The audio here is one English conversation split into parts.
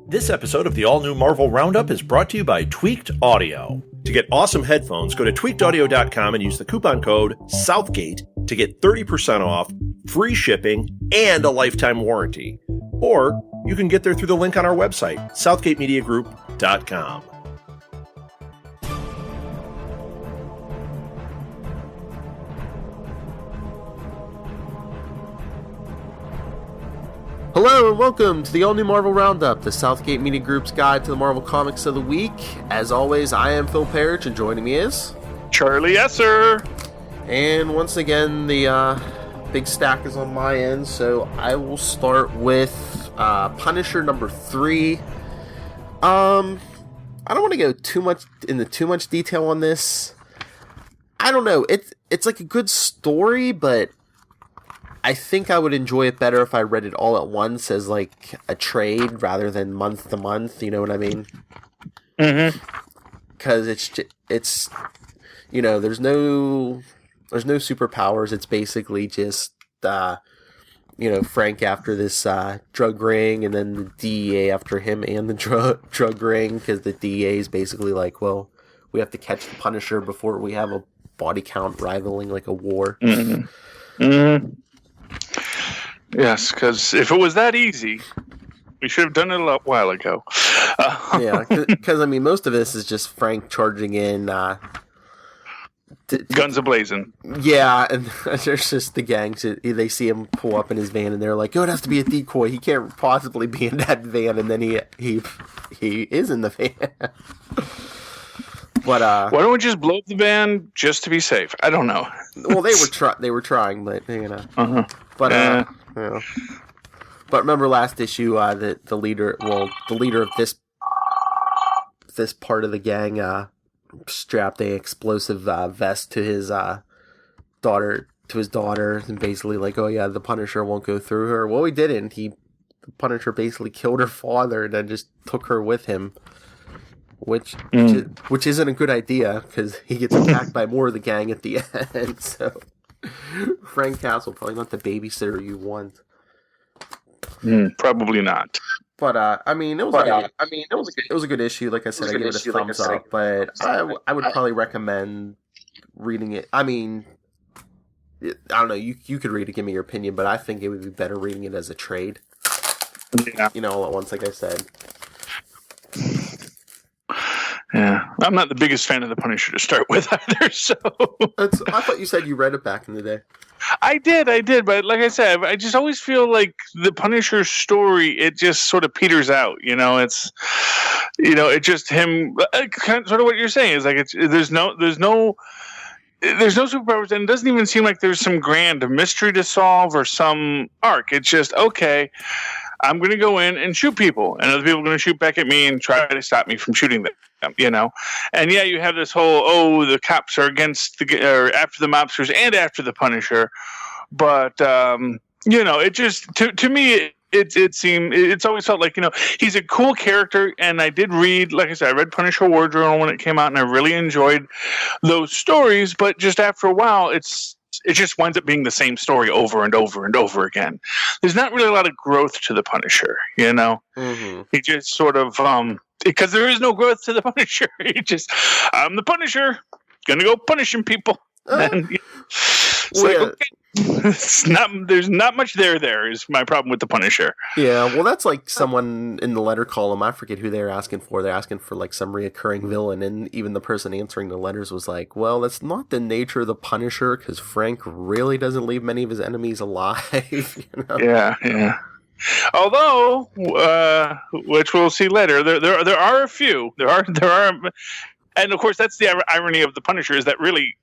This episode of the all-new Marvel Roundup is brought to you by Tweaked Audio. To get awesome headphones, go to tweakedaudio.com and use the coupon code SOUTHGATE to get 30% off, free shipping, and a lifetime warranty. Or you can get there through the link on our website, southgatemediagroup.com. Hello and welcome to the all-new Marvel Roundup, the Southgate Media Group's guide to the Marvel Comics of the week. As always, I am Phil Parrish, and joining me is... Charlie Esser! And once again, the big stack is on my end, so I will start with Punisher number 3. I don't want to go too much detail on this. I don't know, it's like a good story, but I think I would enjoy it better if I read it all at once as like a trade rather than month to month. You know what I mean? Mm-hmm. Because it's you know, there's no superpowers. It's basically just you know, Frank after this drug ring, and then the DEA after him and the drug ring, because the DEA is basically like, well, we have to catch the Punisher before we have a body count rivaling like a war. Mm-hmm. Mm-hmm. Yes, because if it was that easy, we should have done it a while ago. Yeah, because I mean, most of this is just Frank charging in, guns a-blazing. Yeah, and there's just the gangs. They see him pull up in his van, and they're like, "Oh, it has to be a decoy. He can't possibly be in that van." And then he is in the van. But why don't we just blow up the van just to be safe? I don't know. Well, they were trying, but you know. Uh-huh. But you know. But remember last issue, the leader of this part of the gang strapped a explosive vest to his daughter, and basically like, oh yeah, the Punisher won't go through her. Well, he didn't. The Punisher basically killed her father and then just took her with him. Which isn't a good idea, because he gets attacked by more of the gang at the end. So Frank Castle, probably not the babysitter you want. Probably not. But I mean, it was a good issue. Like I said, I give it a thumbs up. But I would probably recommend reading it. I mean, I don't know. You could read it, give me your opinion, but I think it would be better reading it as a trade. Yeah. You know, all at once, like I said. Yeah, I'm not the biggest fan of the Punisher to start with either, so... I thought you said you read it back in the day. I did, but like I said, I just always feel like the Punisher story, it just sort of peters out, you know, it's just him, kind of, sort of what you're saying, is like, there's no superpowers, and it doesn't even seem like there's some grand mystery to solve or some arc. It's just, okay, I'm going to go in and shoot people, and other people are going to shoot back at me and try to stop me from shooting them, you know? And yeah, you have this whole, the cops are or after the mobsters and after the Punisher, but, you know, it just, to me, it's always felt like, you know, he's a cool character, and I did read, like I said, I read Punisher War Journal when it came out, and I really enjoyed those stories, but just after a while, it just winds up being the same story over and over and over again. There's not really a lot of growth to the Punisher, you know? Mm-hmm. He just sort of, because there is no growth to the Punisher. He just, I'm the Punisher, gonna go punishing people. And, you know, okay. There's not much there is my problem with the Punisher. Yeah, well, that's like someone in the letter column, I forget who they're asking for. They're asking for like some reoccurring villain, and even the person answering the letters was like, well, that's not the nature of the Punisher, because Frank really doesn't leave many of his enemies alive. You know? Yeah. Although, which we'll see later, there are a few. There are, and of course that's the irony of the Punisher, is that really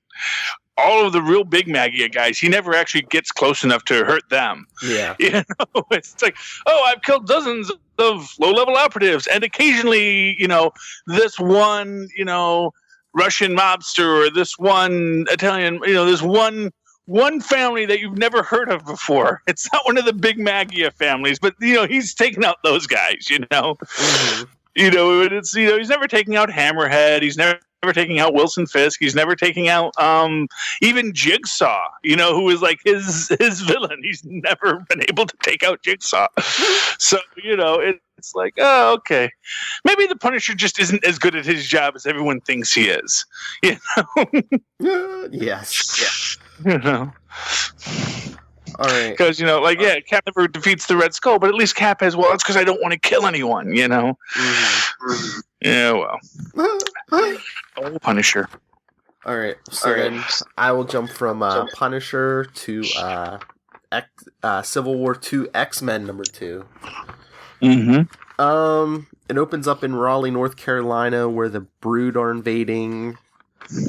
all of the real big Maggia guys, he never actually gets close enough to hurt them. Yeah. You know, it's like, oh, I've killed dozens of low-level operatives, and occasionally, you know, this one, you know, Russian mobster, or this one Italian, you know, this one family that you've never heard of before. It's not one of the big Maggia families, but, you know, he's taken out those guys, you know. Mm-hmm. You know, it's, you know, he's never taking out Hammerhead. He's never taking out Wilson Fisk. He's never taking out even Jigsaw, who is like his villain. He's never been able to take out Jigsaw. So, it's like, oh, okay. Maybe the Punisher just isn't as good at his job as everyone thinks he is. Yes. All right. Because, Cap never defeats the Red Skull, but at least Cap has, it's because I don't want to kill anyone, Mm-hmm. Yeah, well. Oh, Punisher. All right. So then I will jump from Punisher to Civil War II X-Men #2. Mm-hmm. It opens up in Raleigh, North Carolina, where the Brood are invading.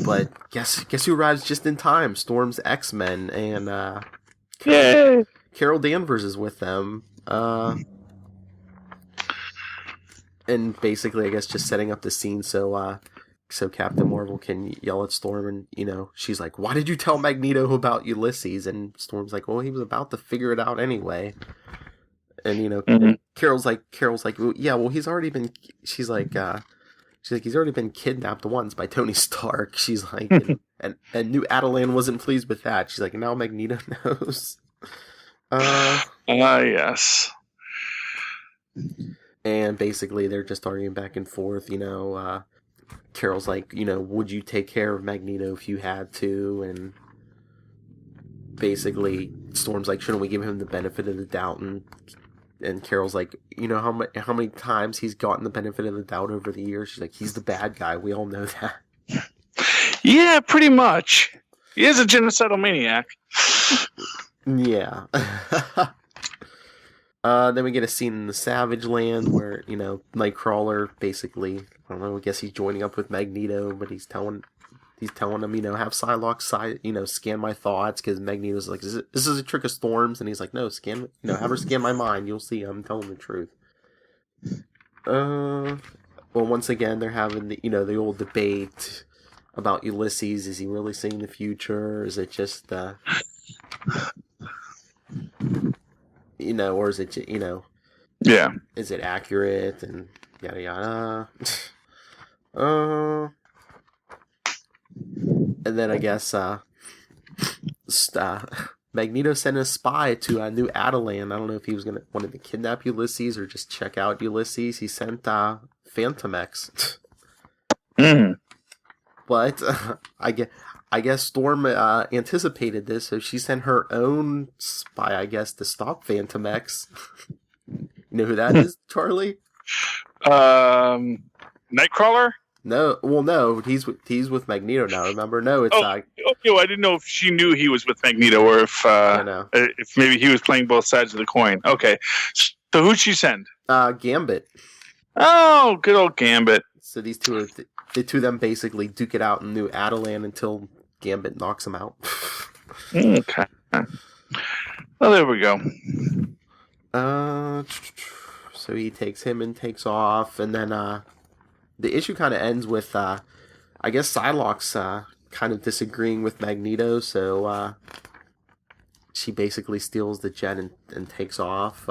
But guess who arrives just in time? Storm's X-Men, and Carol Danvers is with them. And basically, I guess, just setting up the scene so Captain Marvel can yell at Storm, and, she's like, why did you tell Magneto about Ulysses? And Storm's like, well, he was about to figure it out anyway. And, mm-hmm. Carol's like, well, yeah, well, he's already been, she's like, he's already been kidnapped once by Tony Stark. She's like, and New Adelan wasn't pleased with that. She's like, now Magneto knows. Yes. And basically, they're just arguing back and forth. Carol's like, would you take care of Magneto if you had to? And basically, Storm's like, shouldn't we give him the benefit of the doubt? And Carol's like, how many times he's gotten the benefit of the doubt over the years? She's like, he's the bad guy. We all know that. Yeah, pretty much. He is a genocidal maniac. Yeah. Then we get a scene in the Savage Land where, Nightcrawler basically, I don't know, I guess he's joining up with Magneto, but he's telling him, have Psylocke, scan my thoughts, because Magneto's like, this is a trick of Storm's, and he's like, no, have her scan my mind, you'll see I'm telling the truth. Well, once again, they're having the old debate about Ulysses. Is he really seeing the future? Is it just, or is it, yeah. Is it accurate, and yada yada. And then I guess Magneto sent a spy to New Adelan. I don't know if he wanted to kidnap Ulysses or just check out Ulysses. He sent Phantom X. But I guess Storm anticipated this, so she sent her own spy, I guess, to stop Phantom X. You know who that is, Charlie? Nightcrawler? No, he's with Magneto now. Remember? No, it's. I didn't know if she knew he was with Magneto, or if maybe he was playing both sides of the coin. Okay, so who'd she send? Gambit. Oh, good old Gambit. So these two the two of them basically duke it out in New Adelan until Gambit knocks him out. Okay. Well, there we go. So he takes him and takes off, and then the issue kind of ends with, I guess Psylocke's kind of disagreeing with Magneto, so she basically steals the jet and takes off.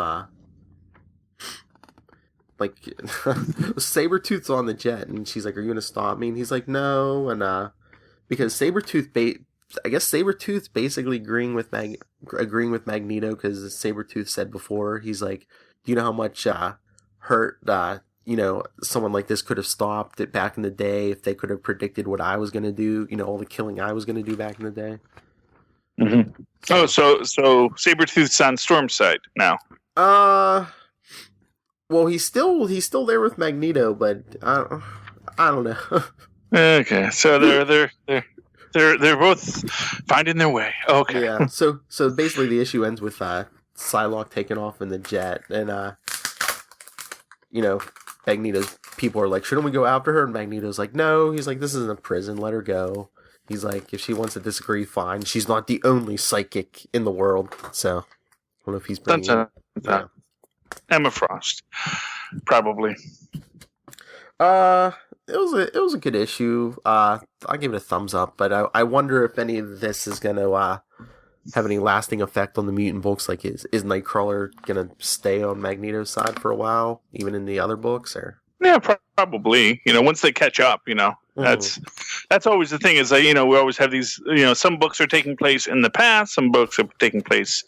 Sabretooth's on the jet, and she's like, are you going to stop me? And he's like, no, and because Sabretooth basically agreeing with Magneto, because Sabretooth said before, he's like, do you know how much hurt someone like this could have stopped it back in the day if they could have predicted what I was going to do, all the killing I was going to do back in the day. Mm-hmm. So Sabretooth's on Storm's side now. Well, he's still there with Magneto, but I don't know. Okay, so they're both finding their way. Okay. Yeah. So basically the issue ends with Psylocke taking off in the jet, and Magneto's people are like, shouldn't we go after her? And Magneto's like, no. He's like, this isn't a prison. Let her go. He's like, if she wants to disagree, fine. She's not the only psychic in the world. So, I don't know if he's bringing Emma Frost, probably. It was a good issue. I'll give it a thumbs up, but I wonder if any of this is going to have any lasting effect on the mutant books. Like, is Nightcrawler going to stay on Magneto's side for a while, even in the other books? Or Yeah, probably. Once they catch up, that's always the thing. Is that we always have these. Some books are taking place in the past, some books are taking place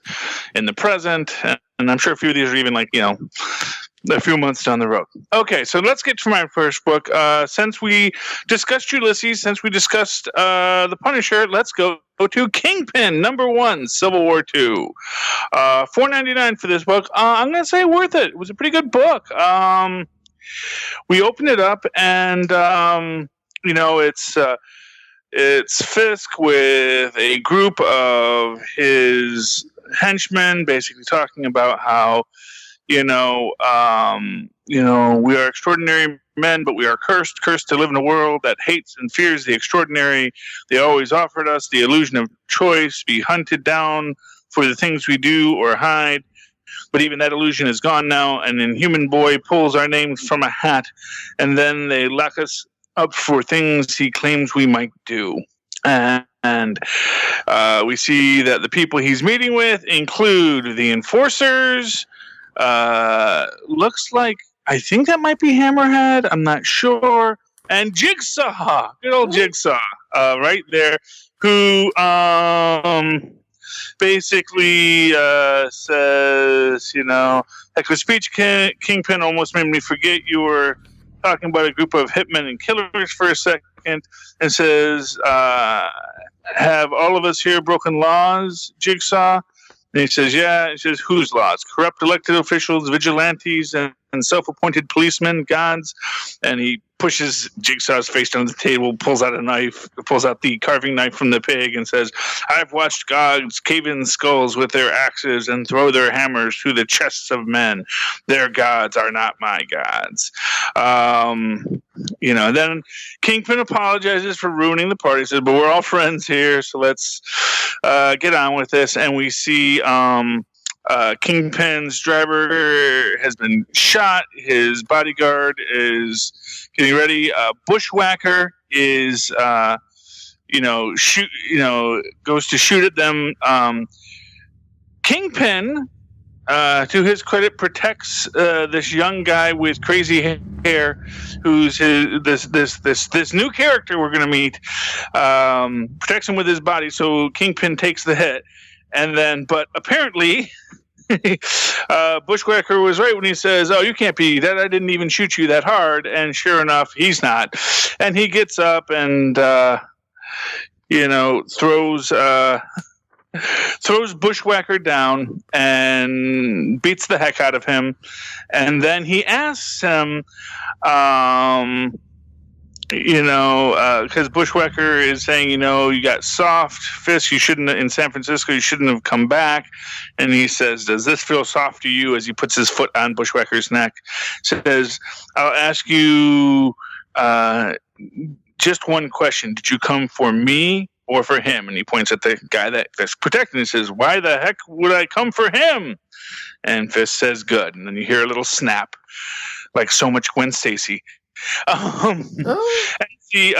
in the present, and I'm sure a few of these are even a few months down the road. Okay, so let's get to my first book. Since we discussed Ulysses, since we discussed The Punisher, let's go to Kingpin, #1, Civil War II. $4.99 for this book. I'm going to say worth it. It was a pretty good book. We opened it up, and it's Fisk with a group of his henchmen, basically talking about how we are extraordinary men, but we are cursed to live in a world that hates and fears the extraordinary. They always offered us the illusion of choice, be hunted down for the things we do or hide. But even that illusion is gone now, and Inhuman Boy pulls our names from a hat, and then they lock us up for things he claims we might do. And we see that the people he's meeting with include the Enforcers. Looks like, I think that might be Hammerhead. I'm not sure. And Jigsaw, good old Jigsaw, right there, who basically says, heck of a speech, Kingpin almost made me forget you were talking about a group of hitmen and killers for a second, and says, have all of us here broken laws, Jigsaw? And he says, yeah. He says, whose laws? Corrupt elected officials, vigilantes, and self-appointed policemen, gods. And he pushes Jigsaw's face down the table, pulls out the carving knife from the pig, and says, I've watched gods cave in skulls with their axes and throw their hammers through the chests of men. Their gods are not my gods. Then Kingpin apologizes for ruining the party. He says, but we're all friends here, so let's get on with this. And we see Kingpin's driver has been shot. His bodyguard is getting ready. Bushwhacker is, goes to shoot at them. Kingpin, to his credit, protects this young guy with crazy hair, who's this new character we're going to meet. Protects him with his body, so Kingpin takes the hit. And then, but apparently, Bushwhacker was right when he says, oh, you can't be that. I didn't even shoot you that hard. And sure enough, he's not. And he gets up and, throws Bushwhacker down and beats the heck out of him. And then he asks him, because Bushwhacker is saying, you got soft fists. You shouldn't, in San Francisco, you shouldn't have come back. And he says, does this feel soft to you? As he puts his foot on Bushwhacker's neck, says, I'll ask you just one question. Did you come for me or for him? And he points at the guy that's protecting. He says, why the heck would I come for him? And Fisk says, good. And then you hear a little snap, like so much Gwen Stacy. And see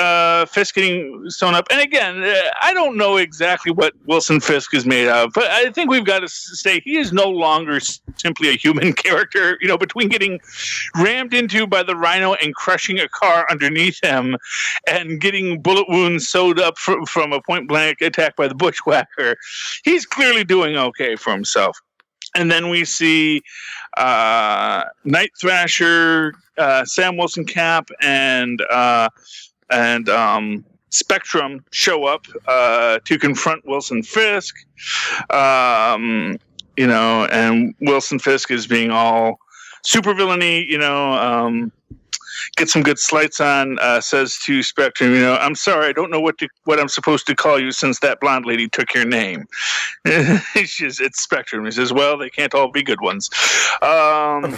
Fisk getting sewn up. And again, I don't know exactly what Wilson Fisk is made of, but I think we've got to say he is no longer simply a human character. Between getting rammed into by the Rhino and crushing a car underneath him, and getting bullet wounds sewed up from a point blank attack by the Bushwhacker, he's clearly doing okay for himself. And then we see Night Thrasher, Sam Wilson Cap, and Spectrum show up to confront Wilson Fisk. And Wilson Fisk is being all super villainy, get some good slights on, says to Spectrum, I'm sorry, I don't know what I'm supposed to call you since that blonde lady took your name. It's Spectrum. He says, well, they can't all be good ones. And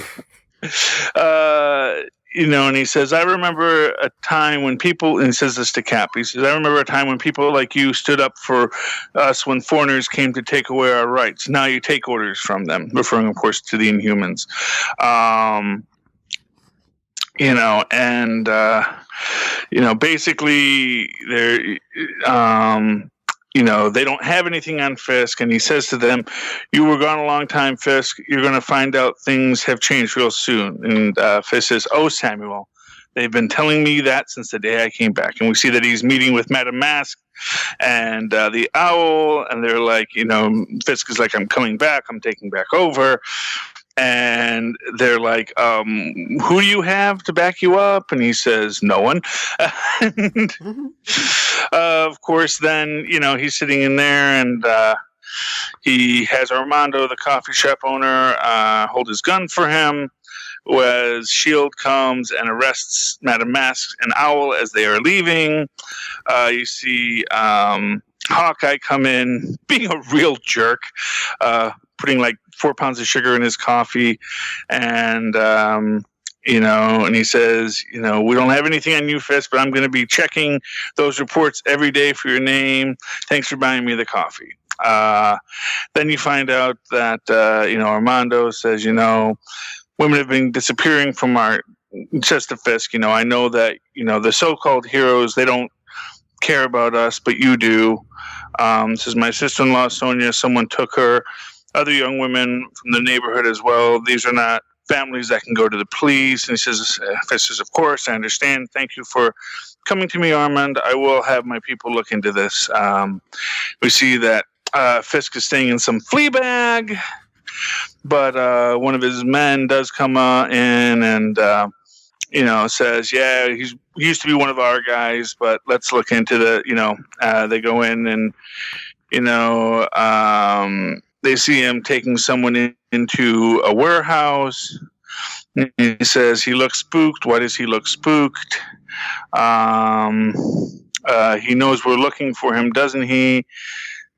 he says, I remember a time when people, and he says this to Cap, he says, I remember a time when people like you stood up for us when foreigners came to take away our rights. Now you take orders from them, referring, of course, to the Inhumans. Basically, they're, they don't have anything on Fisk, and he says to them, "You were gone a long time, Fisk. You're going to find out things have changed real soon." And Fisk says, "Oh, Samuel, they've been telling me that since the day I came back." And we see that he's meeting with Madame Mask and the Owl, and they're like, Fisk is like, "I'm coming back. I'm taking back over." And they're like, "Who do you have to back you up?" And he says, "No one." And, of course, then, he's sitting in there, and he has Armando, the coffee shop owner, hold his gun for him, as S.H.I.E.L.D. comes and arrests Madame Mask and Owl as they are leaving. You see Hawkeye come in, being a real jerk, putting like 4 pounds of sugar in his coffee, and and he says, "We don't have anything on you, Fisk, but I'm going to be checking those reports every day for your name. Thanks for buying me the coffee." Then you find out that Armando says, "Women have been disappearing from our," says to Fisk, "I know that the so-called heroes, they don't care about us, but you do." Says, "My sister-in-law Sonia, someone took her. Other young women from the neighborhood as well. These are not families that can go to the police." And he says, Fisk says, "Of course, I understand. Thank you for coming to me, Armand. I will have my people look into this." We see that Fisk is staying in some flea bag, but one of his men does come in and says, "Yeah, he used to be one of our guys, but let's look into the." They go in and they see him taking someone into a warehouse. He says he looks spooked. Why does he look spooked? He knows we're looking for him, doesn't he?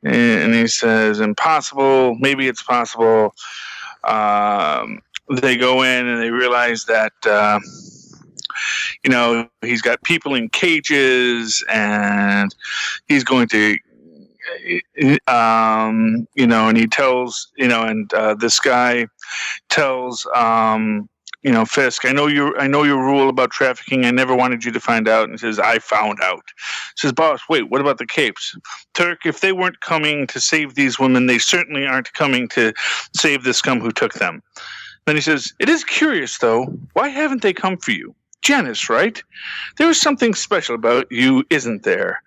And he says, "Impossible. Maybe it's possible." They go in and they realize that he's got people in cages, and he's going to and he tells this guy tells Fisk, I know your rule about trafficking. I never wanted you to find out." And he says, "I found out." He says, "Boss, wait, what about the capes? Turk, if they weren't coming to save these women, they certainly aren't coming to save the scum who took them." Then he says, "It is curious, though. Why haven't they come for you? Janice, right? There is something special about you, isn't there?"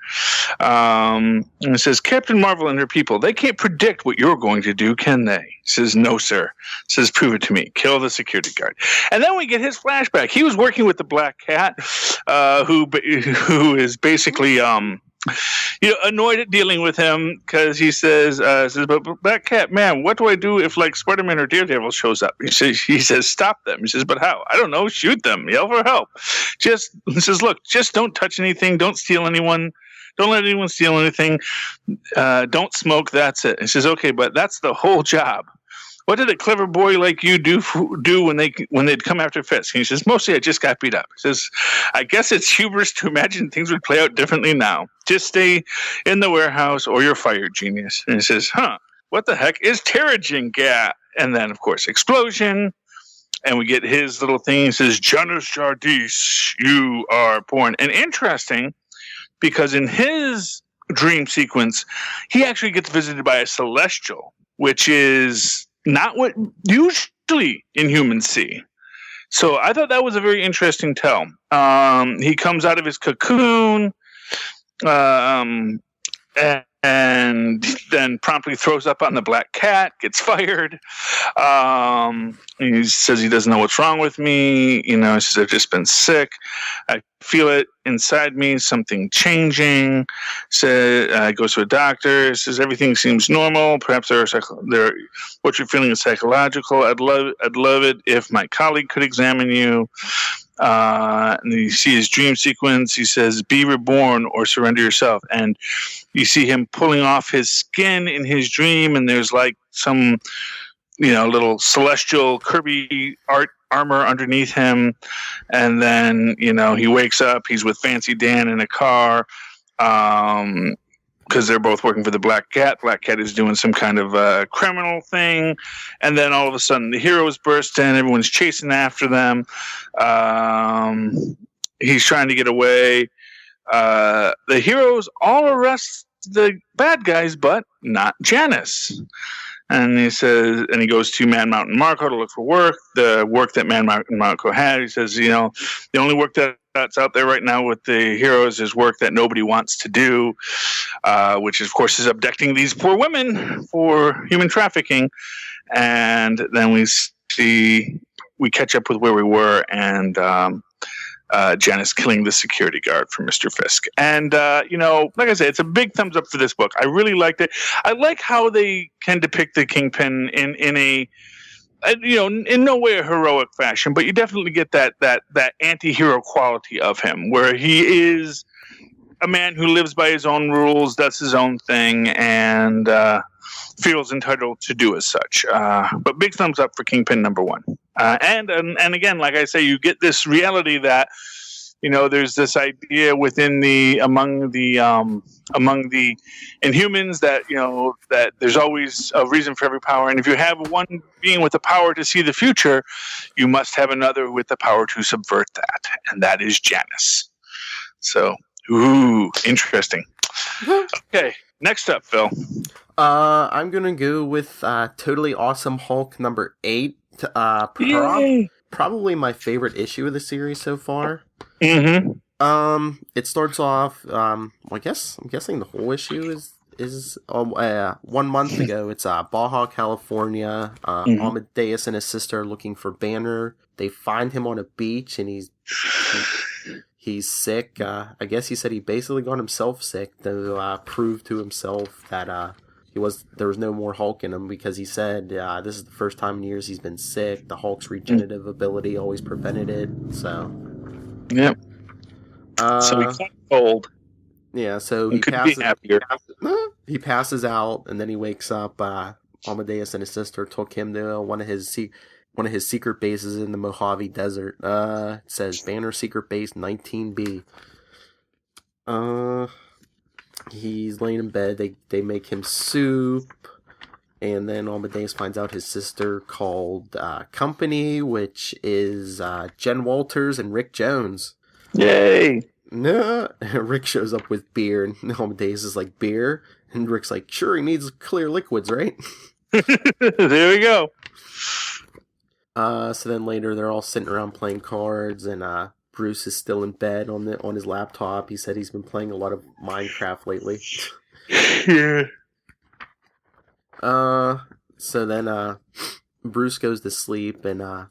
And it says, "Captain Marvel and her people, they can't predict what you're going to do, can they?" He says, "No, sir." He says, "Prove it to me. Kill the security guard." And then we get his flashback. He was working with the Black Cat, who is basically annoyed at dealing with him, because he says, "But Black Cat, man, what do I do if like Spider-Man or Daredevil shows up?" He says, "Stop them." He says, "But how?" "I don't know. Shoot them. Yell for help." He says, "Look, just don't touch anything. Don't steal anyone. Don't let anyone steal anything. Don't smoke. That's it." He says, "Okay, but that's the whole job. What did a clever boy like you do when they'd come after Fisk?" And he says, "Mostly I just got beat up." He says, "I guess it's hubris to imagine things would play out differently now. Just stay in the warehouse or you're fired, genius." And he says, "What the heck is Terrigen gas?" And then, of course, explosion. And we get his little thing. He says, "Janus Jardis, you are born." And interesting, because in his dream sequence, he actually gets visited by a celestial, which is not what usually Inhumans see. So I thought that was a very interesting tell. He comes out of his cocoon, and then promptly throws up on the Black Cat, gets fired. He says he doesn't know what's wrong with me. He says, "I've just been sick. I feel it inside me, something changing." Goes to a doctor, says everything seems normal. Perhaps what you're feeling is psychological. I'd love it if my colleague could examine you. And you see his dream sequence. He says, "Be reborn or surrender yourself." And you see him pulling off his skin in his dream, and there's like some, little celestial Kirby art armor underneath him. And then, he wakes up. He's with Fancy Dan in a car, because they're both working for the Black Cat. Black Cat is doing some kind of criminal thing. And then all of a sudden the heroes burst in. Everyone's chasing after them. He's trying to get away. The heroes all arrest the bad guys, but not Janice. And he says, and he goes to Man Mountain Marco to look for work. The work that Man Mountain Marco had, he says, the only work that's out there right now with the heroes is work that nobody wants to do, which of course is abducting these poor women for human trafficking. And then we catch up with where we were, and Janice killing the security guard for Mr. Fisk. And, like I said, it's a big thumbs up for this book. I really liked it. I like how they can depict the Kingpin in a, in no way a heroic fashion, but you definitely get that anti-hero quality of him, where he is a man who lives by his own rules, does his own thing, and feels entitled to do as such. But big thumbs up for Kingpin number 1. And again, like I say, you get this reality that there's this idea among the Inhumans that that there's always a reason for every power, and if you have one being with the power to see the future, you must have another with the power to subvert that, and that is Janice. So, interesting. Okay, next up, Phil. I'm gonna go with Totally Awesome Hulk number 8. Probably my favorite issue of the series so far. Mm-hmm. It starts off. I'm guessing the whole issue is 1 month ago. It's Baja, California. Amadeus and his sister are looking for Banner. They find him on a beach, and he's sick. I guess he said he basically got himself sick to prove to himself that there was no more Hulk in him, because he said this is the first time in years he's been sick. The Hulk's regenerative ability always prevented it. So, yep. So he got cold. Yeah. So he passes out, and then he wakes up. Amadeus and his sister took him to one of his secret bases in the Mojave Desert. It says Banner Secret Base 19B. He's laying in bed. They make him soup, and then Amadeus finds out his sister called Company, which is Jen Walters and Rick Jones. Yay! No, Rick shows up with beer, and Amadeus is like, beer? And Rick's like, sure, he needs clear liquids, right? There we go. So then later they're all sitting around playing cards, and Bruce is still in bed on his laptop. He said he's been playing a lot of Minecraft lately. Yeah. So then Bruce goes to sleep, and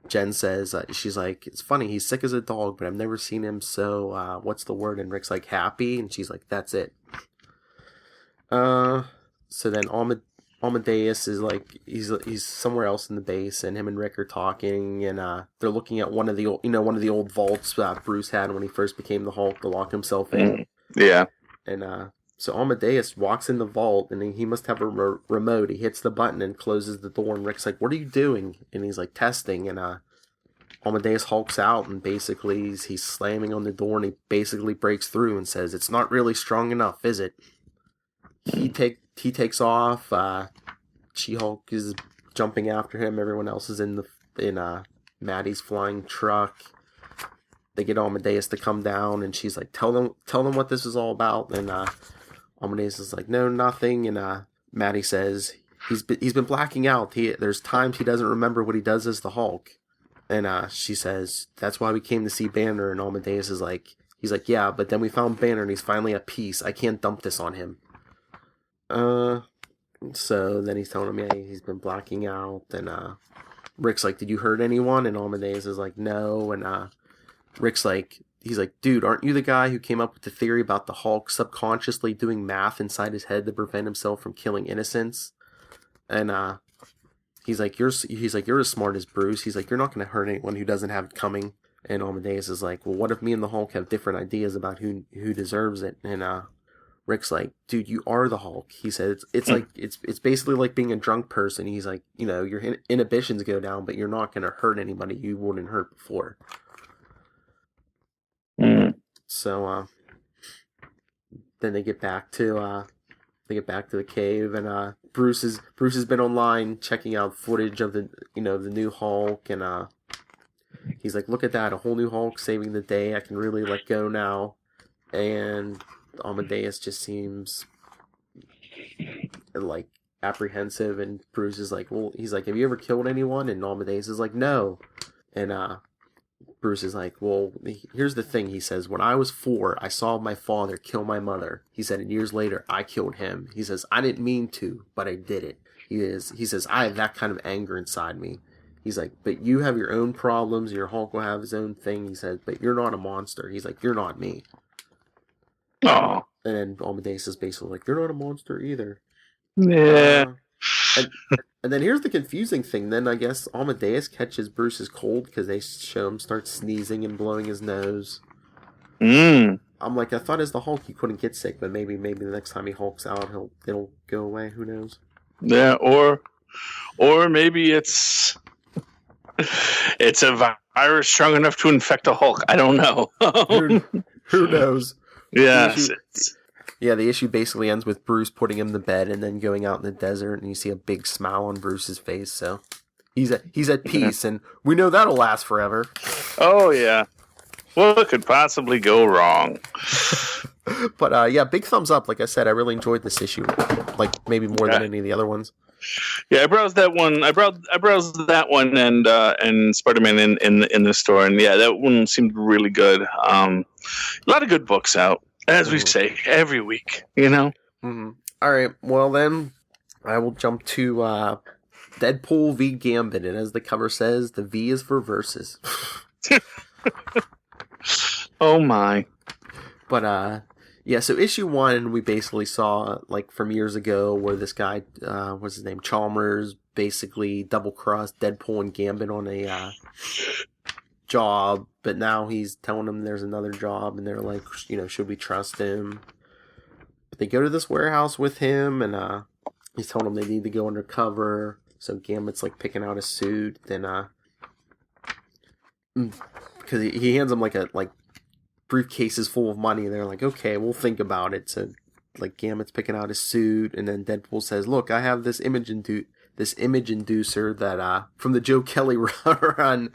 Jen says, she's like, it's funny, he's sick as a dog, but I've never seen him so, what's the word? And Rick's like, happy? And she's like, that's it. So then Amadeus is like, he's somewhere else in the base, and him and Rick are talking, and they're looking at one of the old vaults Bruce had when he first became the Hulk to lock himself in. Yeah. And so Amadeus walks in the vault, and he must have a remote. He hits the button and closes the door, and Rick's like, what are you doing? And he's like, testing, and Amadeus hulks out, and basically he's slamming on the door, and he basically breaks through and says, it's not really strong enough, is it? He takes off. She-Hulk is jumping after him. Everyone else is in Maddie's flying truck. They get Amadeus to come down, and she's like, tell them what this is all about. And Amadeus is like, no, nothing. And Maddie says he's been blacking out. There's times he doesn't remember what he does as the Hulk. And she says, that's why we came to see Banner. And Amadeus is like, he's like, yeah, but then we found Banner, and he's finally at peace. I can't dump this on him. So then he's telling him, yeah, he's been blacking out, and Rick's like, did you hurt anyone? And Amadeus is like, no, and Rick's like, he's like, dude, aren't you the guy who came up with the theory about the Hulk subconsciously doing math inside his head to prevent himself from killing innocents? And he's like, you're as smart as Bruce. He's like, you're not going to hurt anyone who doesn't have it coming. And Amadeus is like, well, what if me and the Hulk have different ideas about who deserves it? And Rick's like, dude, you are the Hulk. He said, it's basically like being a drunk person. He's like, your inhibitions go down, but you're not going to hurt anybody you wouldn't hurt before. So then they get back to the cave, and Bruce has been online checking out footage of the new Hulk, and he's like, look at that, a whole new Hulk saving the day. I can really let go now. And Amadeus just seems like apprehensive, and Bruce is like, well, he's like, have you ever killed anyone? And Amadeus is like, no. And Bruce is like, well, here's the thing. He says, when I was 4, I saw my father kill my mother. He said, and years later, I killed him. He says, I didn't mean to, but I did it. He says, I have that kind of anger inside me. He's like, but you have your own problems. Your Hulk will have his own thing. He says, but you're not a monster. He's like, you're not me. Oh. And then Amadeus is basically like, you're not a monster either. Yeah. And then here's the confusing thing. Then I guess Amadeus catches Bruce's cold because they show him start sneezing and blowing his nose. I'm like, I thought as the Hulk he couldn't get sick, but maybe the next time he hulks out, it'll go away. Who knows? Yeah, or maybe it's a virus strong enough to infect a Hulk. I don't know. Who knows? Yeah. The issue basically ends with Bruce putting him to bed and then going out in the desert, and you see a big smile on Bruce's face. So he's at peace, and we know that'll last forever. Oh yeah. What could possibly go wrong? But big thumbs up. Like I said, I really enjoyed this issue, like maybe more than any of the other ones. Yeah, I browsed that one. I browsed that one and Spider-Man in the store, and yeah, that one seemed really good. A lot of good books out, as we say every week. You know. Mm-hmm. All right. Well, then I will jump to Deadpool v Gambit, and as the cover says, the V is for versus. Oh my. But so issue 1 we basically saw like from years ago where this guy, what's his name, Chalmers, basically double-crossed Deadpool and Gambit on a job, but now he's telling them there's another job, and they're like, should we trust him? But they go to this warehouse with him, and he's telling them they need to go undercover, so Gambit's like picking out a suit, then because he hands them like briefcases full of money, and they're like, okay, we'll think about it. So like Gambit's picking out his suit, and then Deadpool says, look, I have this image inducer that from the Joe Kelly run.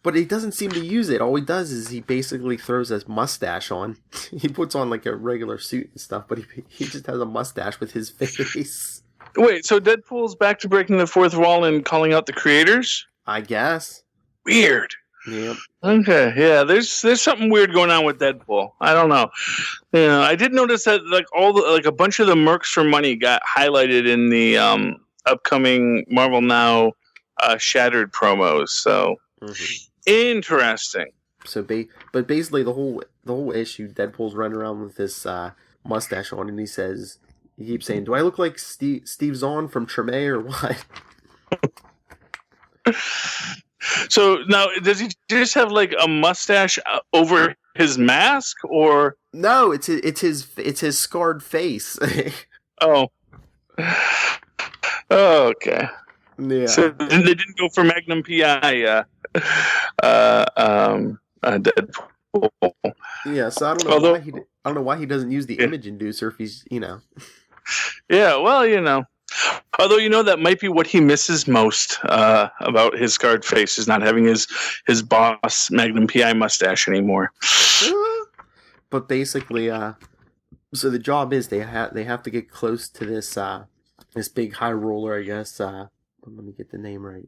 But he doesn't seem to use it. All he does is he basically throws his mustache on. He puts on like a regular suit and stuff, but he just has a mustache with his face. Wait, so Deadpool's back to breaking the fourth wall and calling out the creators? I guess. Weird. Yep. Okay, yeah, there's something weird going on with Deadpool. I don't know. I did notice that a bunch of the Mercs for Money got highlighted in the upcoming Marvel Now Shattered promos. So interesting. So, but basically the whole issue, Deadpool's running around with this mustache on, and he keeps saying, "Do I look like Steve Zahn from Treme or what?" So now, does he just have like a mustache over his mask, or no? It's his scarred face. Oh, okay. Yeah. So they didn't go for Magnum PI. Deadpool. Yeah. So I don't know why he doesn't use the image inducer if he's Yeah. Well, Although, that might be what he misses most about his scarred face, is not having his boss Magnum PI mustache anymore. But basically, so the job is they have to get close to this big high roller, I guess. Let me get the name right.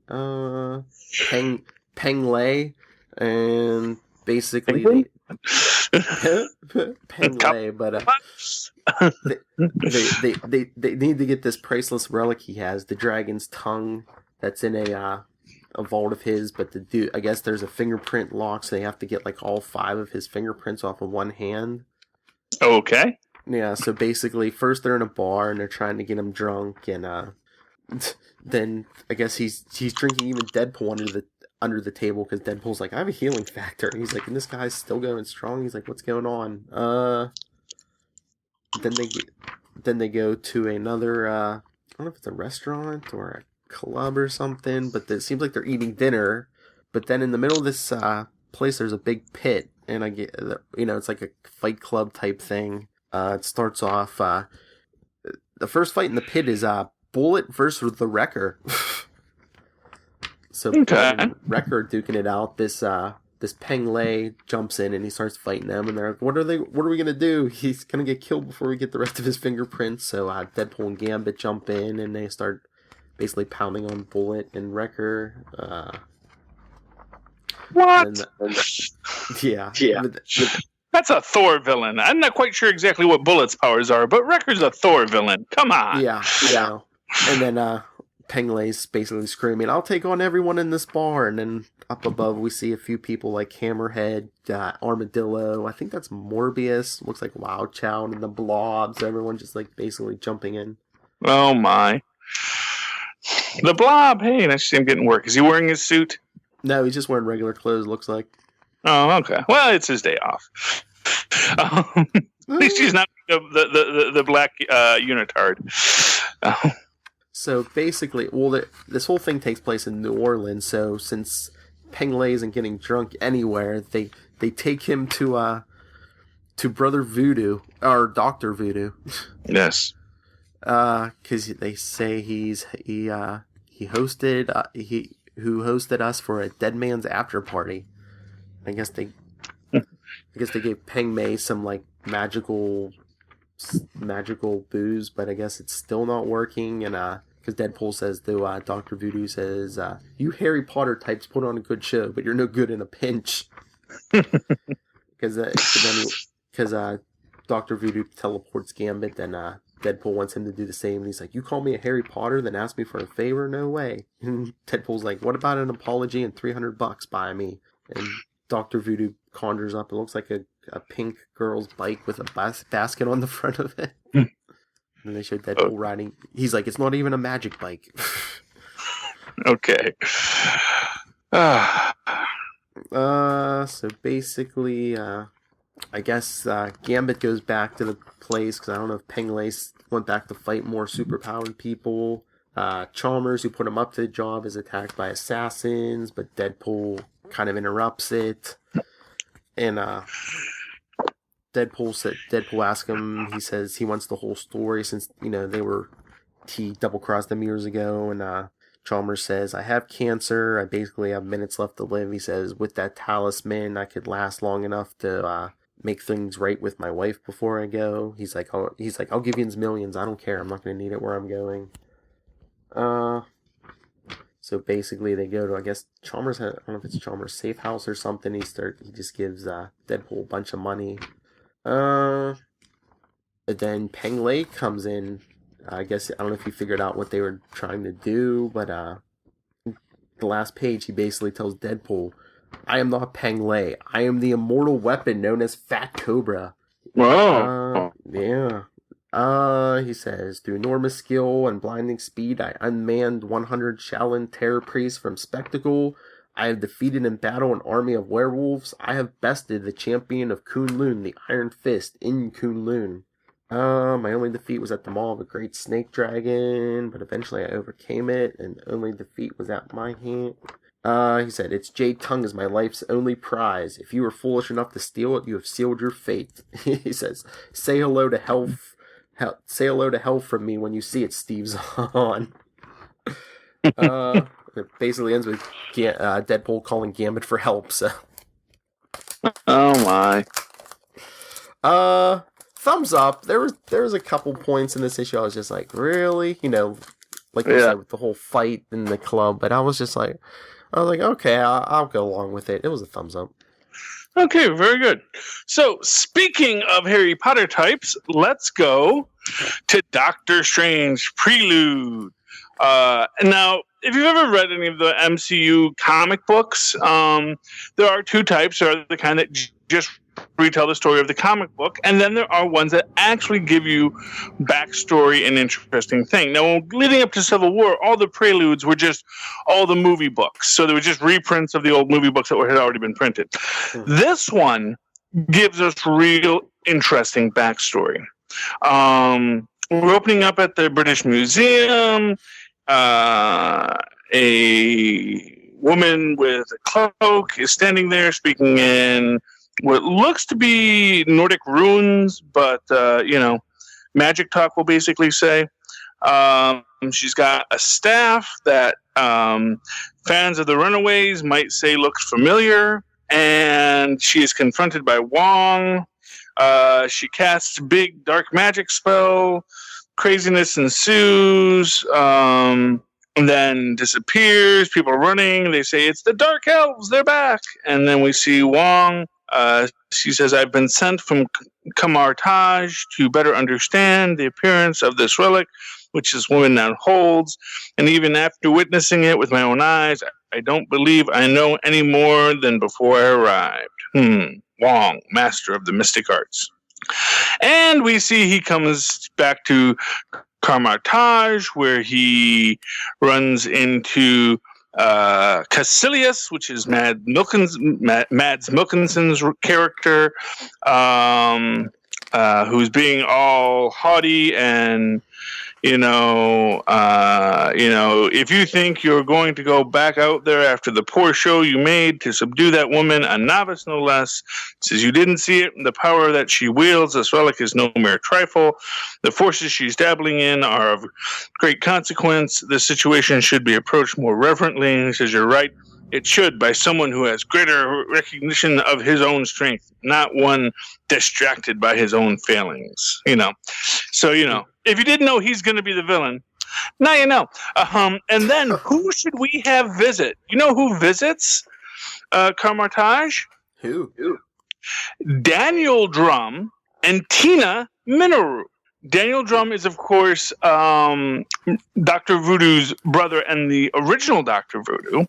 Peng Lei, and basically Peng Lei, but they need to get this priceless relic he has, the dragon's tongue that's in a vault of his, but I guess there's a fingerprint lock, so they have to get like all 5 of his fingerprints off of one hand. Okay. Yeah, so basically first they're in a bar and they're trying to get him drunk, and then I guess he's drinking even Deadpool under the table, because Deadpool's like, I have a healing factor, and he's like, and this guy's still going strong. He's like, what's going on? Then they go to another I don't know if it's a restaurant or a club or something, but it seems like they're eating dinner. But then in the middle of this place, there's a big pit, and I get it's like a fight club type thing. It starts off the first fight in the pit is Bullet versus the Wrecker. So okay. Wrecker duking it out. This this Peng Lei jumps in and he starts fighting them, and they're like, what are we gonna do? He's gonna get killed before we get the rest of his fingerprints. So Deadpool and Gambit jump in and they start basically pounding on Bullet and Wrecker. What? Yeah. That's a Thor villain. I'm not quite sure exactly what Bullet's powers are, but Wrecker's a Thor villain. Come on. Yeah. And then Peng Lei's basically screaming, I'll take on everyone in this bar. And then up above we see a few people like Hammerhead, Armadillo, I think that's Morbius, looks like Wild Child, and the Blobs, everyone just like basically jumping in. Oh my. The Blob, hey, nice to see him getting work. Is he wearing his suit? No, he's just wearing regular clothes, looks like. Oh, okay. Well, it's his day off. At least he's not the black unitard. So basically, this whole thing takes place in New Orleans. So since Peng Lei isn't getting drunk anywhere, they take him to Brother Voodoo or Dr. Voodoo. Yes. Because they say he hosted us for a dead man's after party. I guess they gave Peng Mei some like magical booze, but I guess it's still not working. And because Deadpool says though, Dr. Voodoo says, "You Harry Potter types put on a good show, but you're no good in a pinch." Because Dr. Voodoo teleports Gambit, and Deadpool wants him to do the same. And he's like, "You call me a Harry Potter, then ask me for a favor? No way." And Deadpool's like, "What about an apology and $300 by me?" And Dr. Voodoo conjures up, it looks like a pink girl's bike with a basket on the front of it. And they show Deadpool riding. He's like, "It's not even a magic bike." Okay. So basically, I guess Gambit goes back to the place, because I don't know if Peng Lei went back to fight more superpowered people. Chalmers, who put him up to the job, is attacked by assassins, but Deadpool kind of interrupts it. And Deadpool asks him, he says he wants the whole story since, he double-crossed them years ago. And Chalmers says, "I have cancer. I basically have minutes left to live." He says, "With that talisman, I could last long enough to make things right with my wife before I go." He's like, "I'll give you millions. I don't care. I'm not going to need it where I'm going." So basically they go to, I guess, Chalmers, I don't know if it's Chalmers' safe house or something. He just gives Deadpool a bunch of money. And then Peng Lei comes in. I guess, I don't know if he figured out what they were trying to do, but the last page, he basically tells Deadpool, "I am not Peng Lei. I am the immortal weapon known as Fat Cobra." Wow. Yeah. He says, "Through enormous skill and blinding speed, I unmanned 100 Shaolin terror priests from Spectacle. I have defeated in battle an army of werewolves. I have bested the champion of Kunlun, the Iron Fist, in Kunlun. My only defeat was at the maw of a great snake dragon, but eventually I overcame it, and only defeat was at my hand." He said, "Its jade tongue is my life's only prize. If you were foolish enough to steal it, you have sealed your fate." He says, say hello to hell from me when you see it, Steve Zahn." It basically ends with Deadpool calling Gambit for help, so. Oh my. Thumbs up. There was a couple points in this issue I was just like, really? Like you said, with the whole fight in the club, but I was like, okay, I'll go along with it. It was a thumbs up. Okay, very good. So, speaking of Harry Potter types, let's go to Doctor Strange Prelude. Now, if you've ever read any of the MCU comic books, there are two types. There are the kind that just retell the story of the comic book, and then there are ones that actually give you backstory and interesting thing. Now, leading up to Civil War, all the preludes were just all the movie books. So they were just reprints of the old movie books that had already been printed. This one gives us real interesting backstory. We're opening up at the British Museum. A woman with a cloak is standing there speaking in what looks to be Nordic runes, but, magic talk will basically say. She's got a staff that fans of the Runaways might say looks familiar. and she is confronted by Wong. She casts a big dark magic spell. Craziness ensues. And then disappears. People are running. They say, it's the Dark Elves. They're back. And then we see Wong. She says, I've been sent from Kamar Taj to better understand the appearance of this relic, which this woman now holds. And even after witnessing it with my own eyes, I don't believe I know any more than before I arrived. Wong, master of the mystic arts. And we see he comes back to Kamar Taj, where he runs into Caecilius, which is Mads Mikkelsen's character, who's being all haughty and if you think you're going to go back out there after the poor show you made to subdue that woman, a novice no less, says you didn't see it. The power that she wields, this relic, is no mere trifle. The forces she's dabbling in are of great consequence. The situation should be approached more reverently. He says, you're right. It should, by someone who has greater recognition of his own strength, not one distracted by his own failings. So, if you didn't know he's going to be the villain, now you know. And then who should we have visit? You know who visits Kamar Taj? Who? Daniel Drum and Tina Minoru. Daniel Drum is, of course, Dr. Voodoo's brother and the original Dr. Voodoo.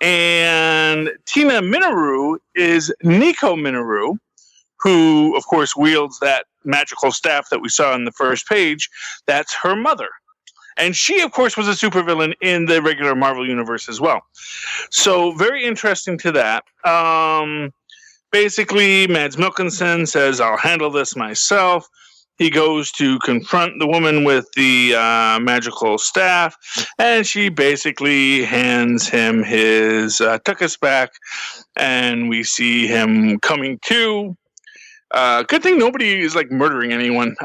And Tina Minoru is Nico Minoru, who, of course, wields that magical staff that we saw in the first page. That's her mother. And she, of course, was a supervillain in the regular Marvel Universe as well. So very interesting to that. Basically, Mads Mikkelsen says, I'll handle this myself. He goes to confront the woman with the magical staff, and she basically hands him his tuchus back, and we see him coming to. Good thing nobody is murdering anyone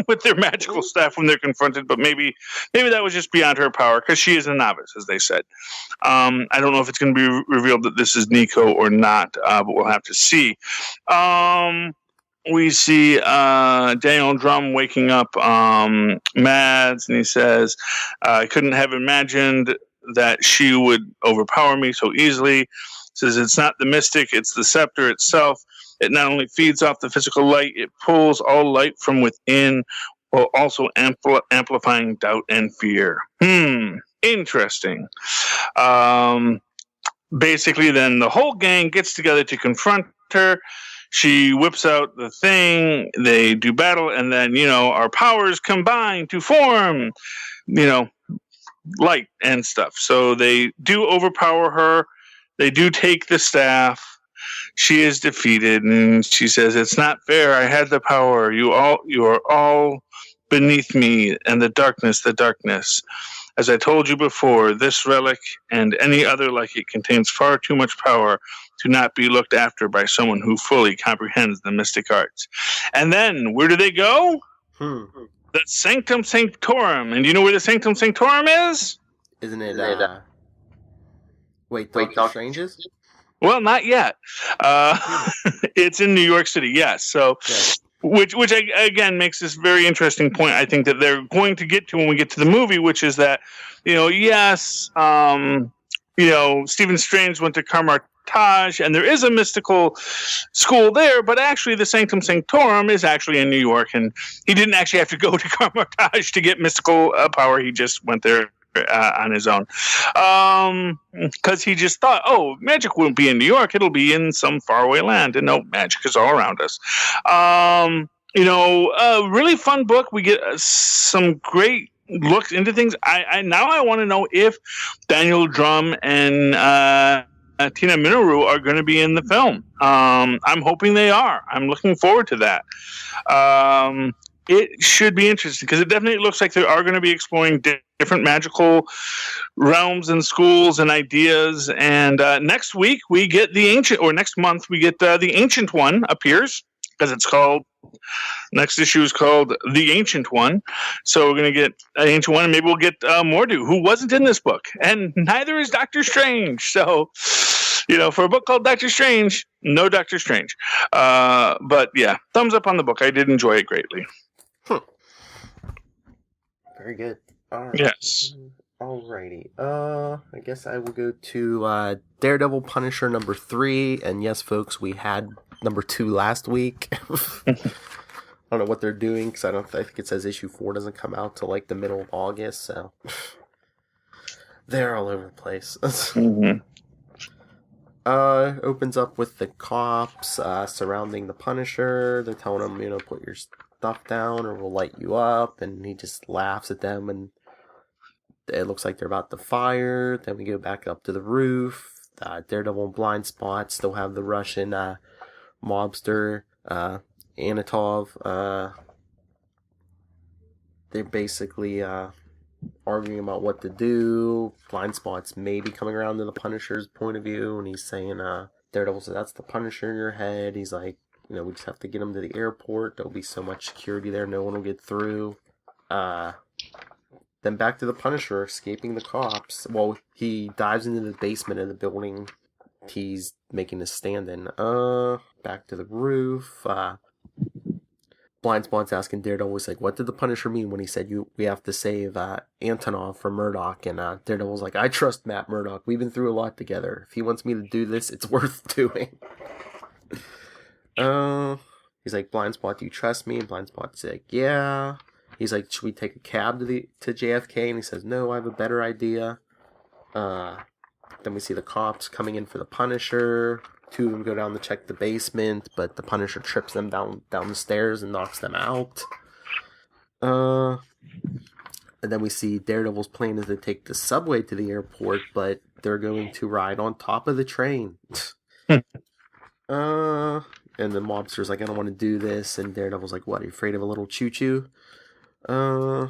with their magical staff when they're confronted, but maybe that was just beyond her power because she is a novice, as they said. I don't know if it's going to be revealed that this is Nico or not, but we'll have to see. We see Daniel Drum waking up Mads, and he says, I couldn't have imagined that she would overpower me so easily. Says it's not the mystic, it's the scepter itself. It not only feeds off the physical light, it pulls all light from within while also amplifying doubt and fear. Interesting. Basically, then the whole gang gets together to confront her. She whips out the thing, they do battle, and then, our powers combine to form, light and stuff. So they do overpower her. They do take the staff. She is defeated, and she says, it's not fair. I had the power. You are all beneath me, and the darkness. As I told you before, this relic and any other like it contains far too much power to not be looked after by someone who fully comprehends the mystic arts. And then, where do they go? The Sanctum Sanctorum. And do you know where the Sanctum Sanctorum is? Isn't it, Doctor Strange's? Well, not yet. It's in New York City, yes. So, which again makes this very interesting point. I think that they're going to get to when we get to the movie, which is that, yes, Stephen Strange went to Kamar Taj, and there is a mystical school there, but actually the Sanctum Sanctorum is actually in New York, and he didn't actually have to go to Kamar Taj to get mystical power. He just went there on his own, because he just thought, magic won't be in New York, it'll be in some faraway land. And no, magic is all around us. A really fun book. We get some great looks into things. I want to know if Daniel Drum and Tina Minoru are going to be in the film. I'm hoping they are. I'm looking forward to that. It should be interesting because it definitely looks like they are going to be exploring different magical realms and schools and ideas. And next week we get next month we get the Ancient One appears, because it's called, next issue is called The Ancient One. So we're going to get an Ancient One, and maybe we'll get Mordu, who wasn't in this book, and neither is Doctor Strange. So For a book called Doctor Strange, no Doctor Strange. But yeah, thumbs up on the book. I did enjoy it greatly. Very good. All right. Yes. Alrighty. I guess I will go to Daredevil Punisher number 3. And yes, folks, we had number 2 last week. I don't know what they're doing because I think it says issue 4 doesn't come out till like the middle of August. So they're all over the place. Opens up with the cops surrounding the Punisher. They're telling him, put your stuff down or we'll light you up. And he just laughs at them and it looks like they're about to fire. Then we go back up to the roof. Daredevil and Blind Spot still have the Russian mobster, Anatov. They're basically arguing about what to do. Blind Spot's maybe coming around to the Punisher's point of view, and he's saying, Daredevil says, that's the Punisher in your head. He's like, we just have to get him to the airport. There'll be so much security there, no one will get through. Then back to the Punisher escaping the cops. Well, he dives into the basement of the building he's making a stand in. Back to the roof. Blind Spot's asking Daredevil, he's like, what did the Punisher mean when he said we have to save Antonov from Murdoch? And Daredevil's like, I trust Matt Murdock. We've been through a lot together. If he wants me to do this, it's worth doing. He's like, Blind Spot, do you trust me? And Blind Spot's like, yeah. He's like, should we take a cab to JFK? And he says, no, I have a better idea. Then we see the cops coming in for the Punisher. 2 of them go down to check the basement, but the Punisher trips them down the stairs and knocks them out. And then we see Daredevil's plan is to take the subway to the airport, but they're going to ride on top of the train. And the mobster's like, I don't want to do this. And Daredevil's like, what, are you afraid of a little choo-choo? Then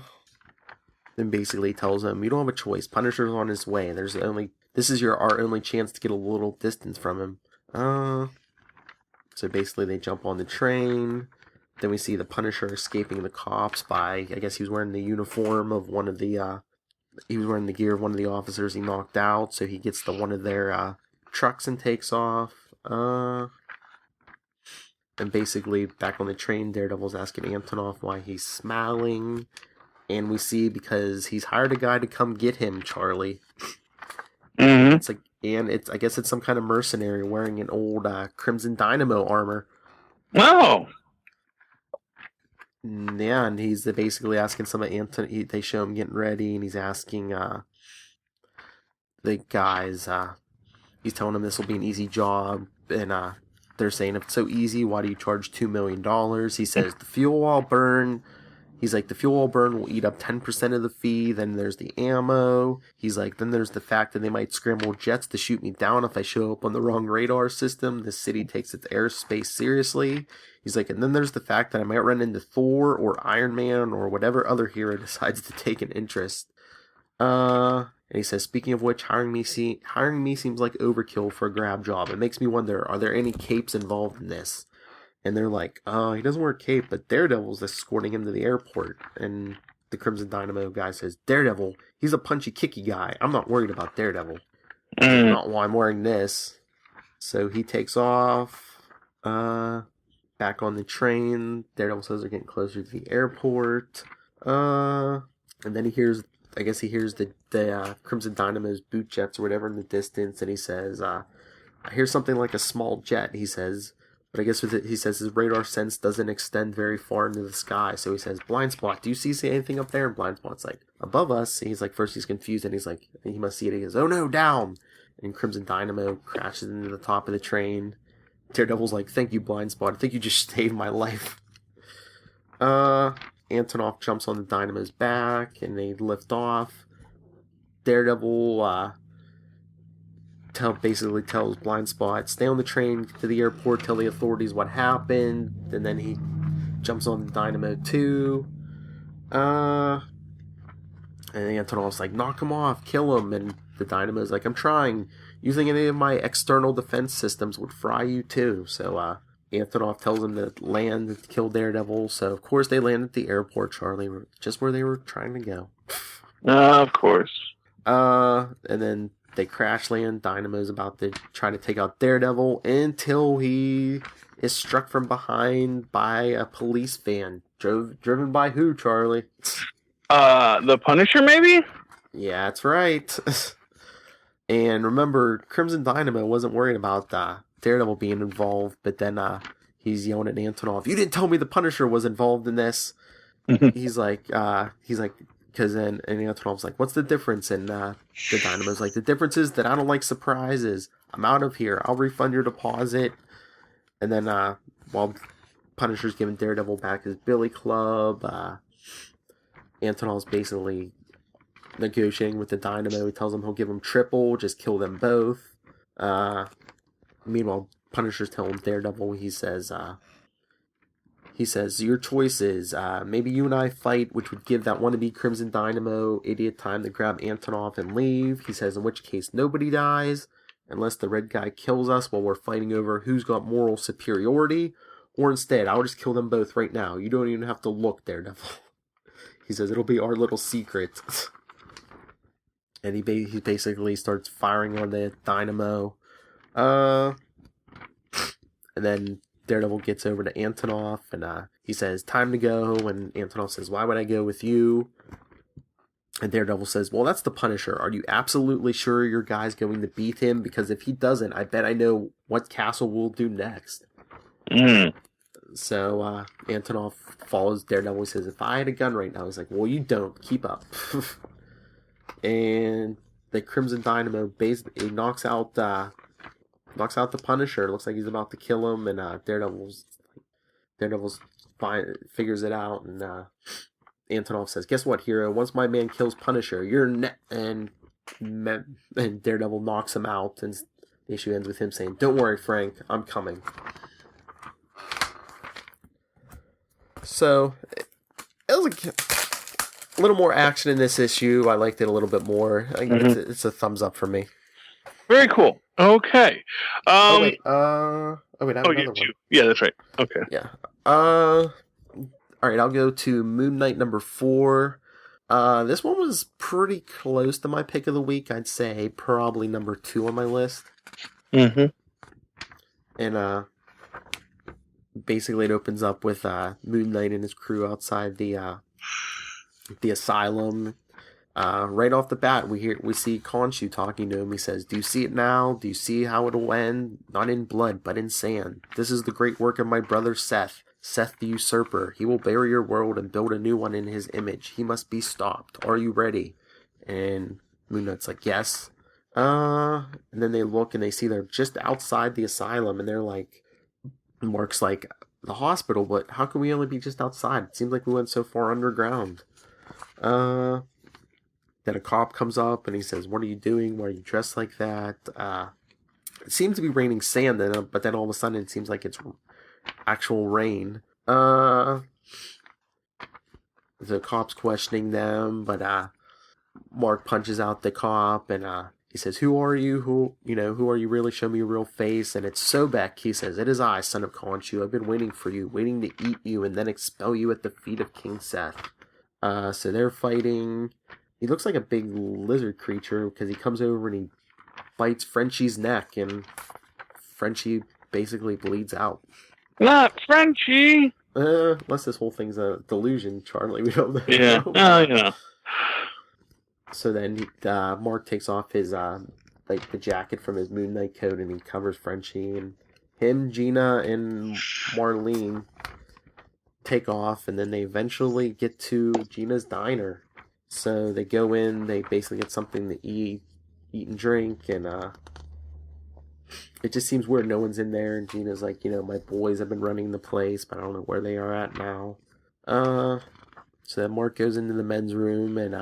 basically tells him, you don't have a choice. Punisher's on his way. This is our only chance to get a little distance from him. So basically they jump on the train. Then we see the Punisher escaping the cops by, I guess he was wearing the uniform of he was wearing the gear of one of the officers he knocked out. So he gets to one of their trucks and takes off. And basically, back on the train, Daredevil's asking Antonov why he's smiling. And we see because he's hired a guy to come get him, Charlie. Mm-hmm. I guess it's some kind of mercenary wearing an old Crimson Dynamo armor. Oh! Yeah, and he's basically asking they show him getting ready, and he's asking the guys, he's telling them this will be an easy job, and they're saying, if it's so easy, why do you charge $2 million? He says, the fuel will burn. He's like, the fuel will burn will eat up 10% of the fee. Then there's the ammo. He's like, then there's the fact that they might scramble jets to shoot me down if I show up on the wrong radar system. This city takes its airspace seriously. He's like, and then there's the fact that I might run into Thor or Iron Man or whatever other hero decides to take an interest. And he says, speaking of which, hiring me seems like overkill for a grab job. It makes me wonder, are there any capes involved in this? And they're like, he doesn't wear a cape, but Daredevil's escorting him to the airport. And the Crimson Dynamo guy says, Daredevil, he's a punchy, kicky guy. I'm not worried about Daredevil. Not while I'm wearing this. So he takes off, back on the train. Daredevil says they're getting closer to the airport. And then he hears the Crimson Dynamo's boot jets or whatever in the distance, and he says, I hear something like a small jet, he says, but I guess he says his radar sense doesn't extend very far into the sky, so he says, Blind Spot, do you see anything up there? And Blind Spot's like, above us. And he's like, first he's confused, and he's like, he must see it, he goes, oh no, down! And Crimson Dynamo crashes into the top of the train. Daredevil's like, thank you, Blind Spot, I think you just saved my life. Antonov jumps on the Dynamo's back, and they lift off. Daredevil basically tells Blind Spot, stay on the train to the airport, tell the authorities what happened, and then he jumps on the Dynamo too. And Antonov's like, knock him off, kill him, and the Dynamo's like, I'm trying. Using any of my external defense systems would fry you too. So, Antonov tells him to land to kill Daredevil, so of course they land at the airport, Charlie, just where they were trying to go. Of course. And then they crash land. Dynamo's about to try to take out Daredevil until he is struck from behind by a police van. Driven by who, Charlie? The Punisher, maybe? Yeah, that's right. And remember, Crimson Dynamo wasn't worried about Daredevil being involved, but then he's yelling at Antonov, "You didn't tell me the Punisher was involved in this." He's like, because then and Antonov's like, "What's the difference?" And the Dynamo's like, "The difference is that I don't like surprises. I'm out of here. I'll refund your deposit." And then while Punisher's giving Daredevil back his billy club, Antonov's basically negotiating with the Dynamo. He tells him he'll give him triple, just kill them both. Meanwhile, Punisher's telling Daredevil, he says, "Your choices. Maybe you and I fight, which would give that wannabe Crimson Dynamo idiot time to grab Antonov and leave." He says, "In which case, nobody dies, unless the red guy kills us while we're fighting over who's got moral superiority. Or instead, I'll just kill them both right now. You don't even have to look, Daredevil." He says, "It'll be our little secret." And he basically starts firing on the Dynamo. And then Daredevil gets over to Antonov, and he says, "Time to go." And Antonov says, "Why would I go with you?" And Daredevil says, "Well, that's the Punisher. Are you absolutely sure your guy's going to beat him? Because if he doesn't, I bet I know what Castle will do next." So Antonov follows Daredevil. He says, "If I had a gun right now," he's like, "Well, you don't. Keep up." And the Crimson Dynamo basically knocks out the Punisher. It looks like he's about to kill him, and Daredevil's figures it out, and Antonov says, "Guess what, hero? Once my man kills Punisher, you're and Daredevil knocks him out, and the issue ends with him saying, "Don't worry, Frank, I'm coming." So it was a little more action in this issue. I liked it a little bit more. I think it's a thumbs up for me. Very cool. Okay. I have another one. Yeah, that's right. Okay. Yeah. All right, I'll go to Moon Knight number 4. This one was pretty close to my pick of the week. I'd say probably number 2 on my list. Mm-hmm. And basically it opens up with Moon Knight and his crew outside the asylum. Right off the bat, we see Khonshu talking to him. He says, "Do you see it now? Do you see how it'll end? Not in blood, but in sand. This is the great work of my brother Seth the usurper. He will bury your world and build a new one in his image. He must be stopped. Are you ready?" And Moon Knight's like, "Yes." And then they look and they see they're just outside the asylum, and they're like, Mark's like, "The hospital, but how can we only be just outside? It seems like we went so far underground." Then a cop comes up and he says, "What are you doing? Why are you dressed like that?" It seems to be raining sand, but then all of a sudden it seems like it's actual rain. The cop's questioning them, but Mark punches out the cop and he says, "Who are you? Who are you really? Show me your real face." And it's Sobek. He says, "It is I, son of Khonshu. I've been waiting for you, waiting to eat you and then expel you at the feet of King Seth." So they're fighting. He looks like a big lizard creature because he comes over and he bites Frenchie's neck, and Frenchie basically bleeds out. Not Frenchie! Unless this whole thing's a delusion, Charlie. We don't know. Yeah. Yeah. So then Mark takes off his the jacket from his Moon Knight coat, and he covers Frenchie, and him, Gina, and Marlene take off, and then they eventually get to Gina's diner. So they go in, they basically get something to eat and drink, and it just seems weird. No one's in there, and Gina's like, "My boys have been running the place, but I don't know where they are at now." So then Mark goes into the men's room and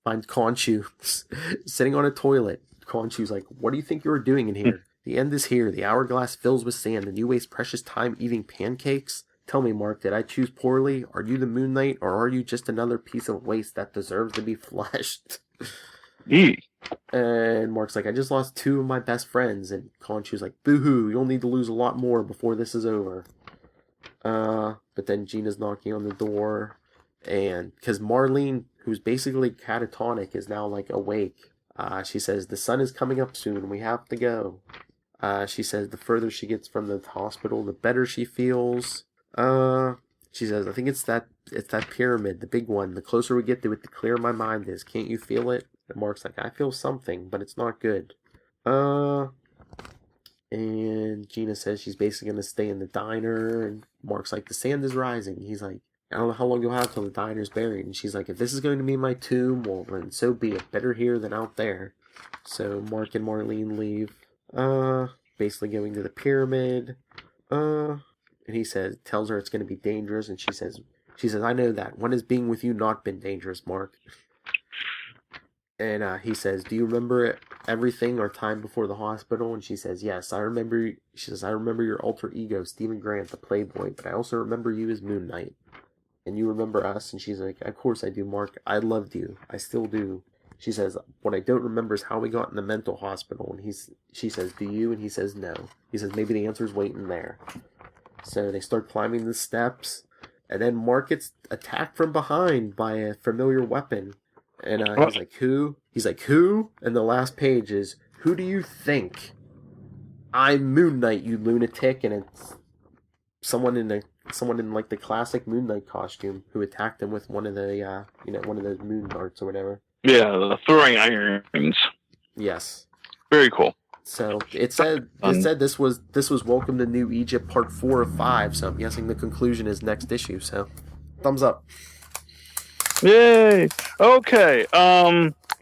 finds Khonshu sitting on a toilet. Khonshu's like, "What do you think you were doing in here? The end is here. The hourglass fills with sand, and you waste precious time eating pancakes? Tell me, Mark, did I choose poorly? Are you the Moon Knight, or are you just another piece of waste that deserves to be flushed?" And Mark's like, "I just lost 2 of my best friends." And Khonshu's like, "Boo-hoo, you'll need to lose a lot more before this is over." But then Gina's knocking on the door, and because Marlene, who's basically catatonic, is now like awake. She says, the sun is coming up soon. We have to go. She says the further she gets from the hospital, the better she feels. She says, I think it's that pyramid, the big one. The closer we get to it, the clearer my mind is. Can't you feel it? And Mark's like, I feel something, but it's not good. And Gina says she's basically going to stay in the diner. And Mark's like, the sand is rising. He's like, I don't know how long you'll have till the diner's buried. And she's like, if this is going to be my tomb, well, then so be it. Better here than out there. So Mark and Marlene leave. Basically going to the pyramid. And he tells her it's going to be dangerous. And she says, I know that. When has being with you not been dangerous, Mark? And he says, do you remember everything or time before the hospital? And she says, yes, I remember. She says, I remember your alter ego, Stephen Grant, the Playboy, but I also remember you as Moon Knight. And you remember us? And she's like, of course I do, Mark. I loved you. I still do. She says, what I don't remember is how we got in the mental hospital. And she says, do you? And he says, no. He says, maybe the answer's waiting there. So they start climbing the steps. And then Mark gets attacked from behind by a familiar weapon. And he's like, who? He's like, who? And the last page is, who do you think? I'm Moon Knight, you lunatic. And it's someone in like the classic Moon Knight costume who attacked him with one of the one of those moon darts or whatever. Yeah, the throwing irons. Yes. Very cool. So it said this was Welcome to New Egypt Part 4 of 5. So I'm guessing the conclusion is next issue. So thumbs up. Yay! Okay.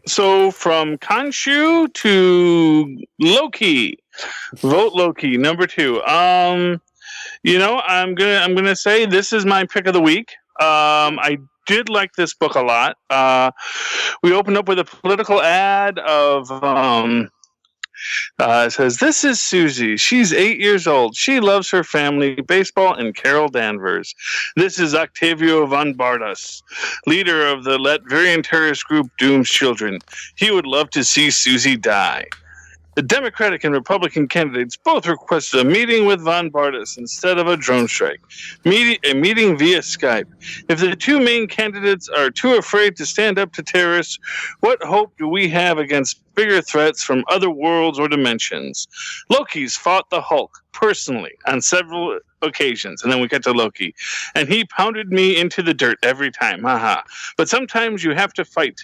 So from Khonshu to Loki, vote Loki number 2. I'm gonna say this is my pick of the week. I did like this book a lot. We opened up with a political ad of it says, this is Susie. She's 8 years old. She loves her family, baseball, and Carol Danvers. This is Octavio von Bardas, leader of the Latvian terrorist group Doom's Children. He would love to see Susie die. The Democratic and Republican candidates both requested a meeting with von Bardas instead of a drone strike. A meeting via Skype. If the two main candidates are too afraid to stand up to terrorists, what hope do we have against bigger threats from other worlds or dimensions? Loki's fought the Hulk personally on several occasions, and then we get to Loki, and he pounded me into the dirt every time. Haha. But sometimes you have to fight.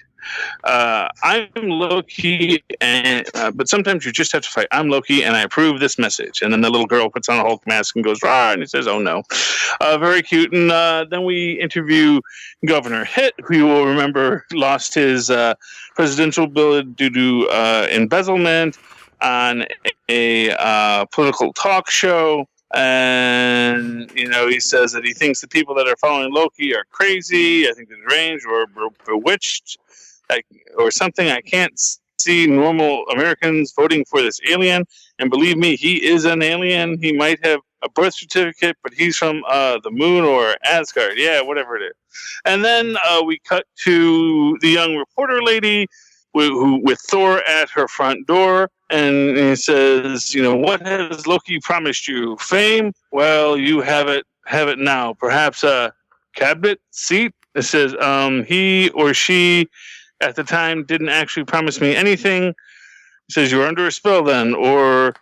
I'm Loki, but sometimes you just have to fight. I'm Loki, and I approve this message. And then the little girl puts on a Hulk mask and goes, rah, and he says, oh no. Very cute. And then we interview Governor Hitt, who you will remember lost his presidential bill due to embezzlement on a political talk show. And, he says that he thinks the people that are following Loki are crazy, I think they're deranged or bewitched. Or something. I can't see normal Americans voting for this alien. And believe me, he is an alien. He might have a birth certificate, but he's from the moon or Asgard. Yeah, whatever it is. And then we cut to the young reporter lady with Thor at her front door. And he says, what has Loki promised you? Fame? Well, you have it now. Perhaps a cabinet seat? It says he or she at the time didn't actually promise me anything. He says, you're under a spell then, or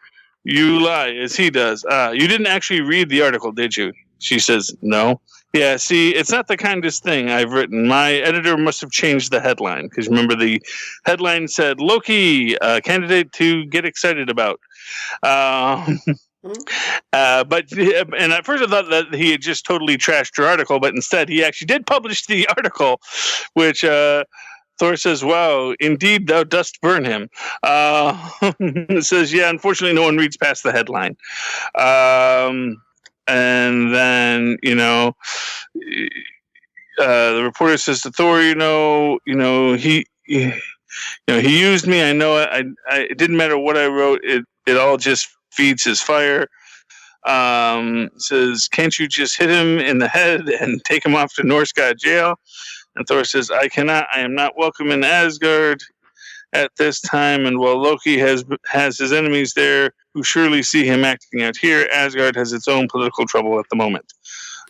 you lie, as he does. You didn't actually read the article, did you? She says, no. Yeah, see, it's not the kindest thing I've written. My editor must have changed the headline, because remember the headline said, Loki, candidate to get excited about. But at first I thought that he had just totally trashed her article, but instead he actually did publish the article, which Thor says, wow, indeed thou dost burn him. It says, yeah, unfortunately no one reads past the headline. And then, the reporter says to Thor, he used me. I know it didn't matter what I wrote. It all just feeds his fire. Says, can't you just hit him in the head and take him off to Norskott jail? And Thor says, I cannot. I am not welcome in Asgard at this time. And while Loki has his enemies there who surely see him acting out here, Asgard has its own political trouble at the moment.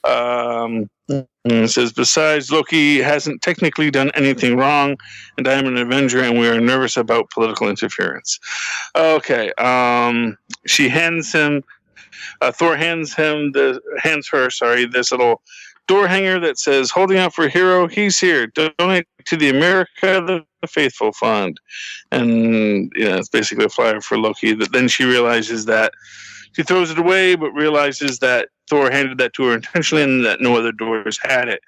It says, besides, Loki hasn't technically done anything wrong, and I am an Avenger, and we are nervous about political interference. Okay. She hands him. Thor hands her this little door hanger that says, "Holding out for a hero. He's here. Donate to the America the Faithful Fund." And it's basically a flyer for Loki. That then she realizes that. She throws it away, but realizes that Thor handed that to her intentionally and that no other doors had it.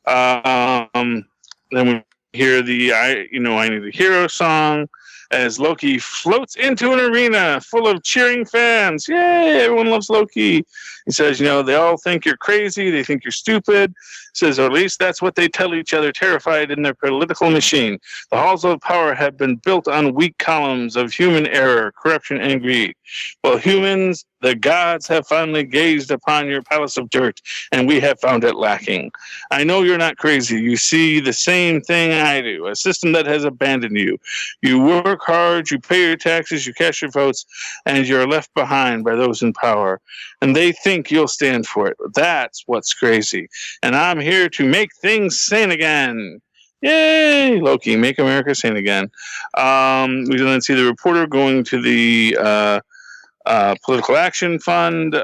Then we hear the I Need a Hero song as Loki floats into an arena full of cheering fans. Yay, everyone loves Loki. He says, they all think you're crazy. They think you're stupid. He says, or at least that's what they tell each other, terrified in their political machine. The halls of power have been built on weak columns of human error, corruption, and greed. Well, humans, the gods have finally gazed upon your palace of dirt, and we have found it lacking. I know you're not crazy. You see the same thing I do, a system that has abandoned you. You work hard, you pay your taxes, you cast your votes, and you're left behind by those in power. And they think you'll stand for it. That's what's crazy. And I'm here to make things sane again. Yay, Loki, make America sane again. We then see the reporter going to the Political Action Fund.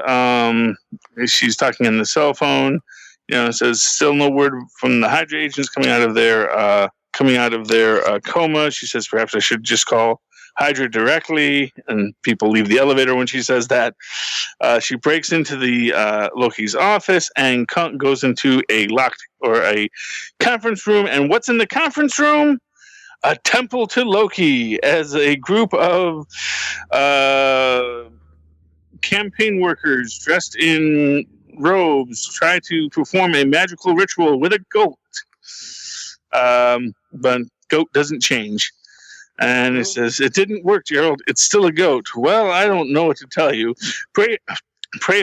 She's talking on the cell phone. It says still no word from the Hydra agents coming out of their coma. She says perhaps I should just call Hydra directly, and people leave the elevator when she says that. She breaks into the Loki's office and goes into a conference room. And what's in the conference room? A temple to Loki, as a group of campaign workers dressed in robes try to perform a magical ritual with a goat. But goat doesn't change. And it says, it didn't work, Gerald. It's still a goat. Well, I don't know what to tell you. Pray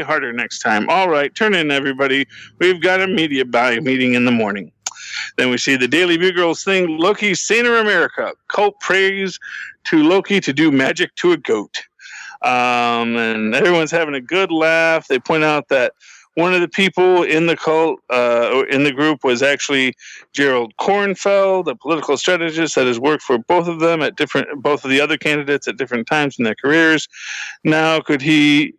harder next time. All right, turn in, everybody. We've got a media buy meeting in the morning. Then we see the Daily Bugle's thing, Loki, Saner America. Cult prays to Loki to do magic to a goat. And everyone's having a good laugh. They point out that one of the people in the cult, or in the group, was actually Gerald Kornfeld, a political strategist that has worked for both of them both of the other candidates at different times in their careers. Now could be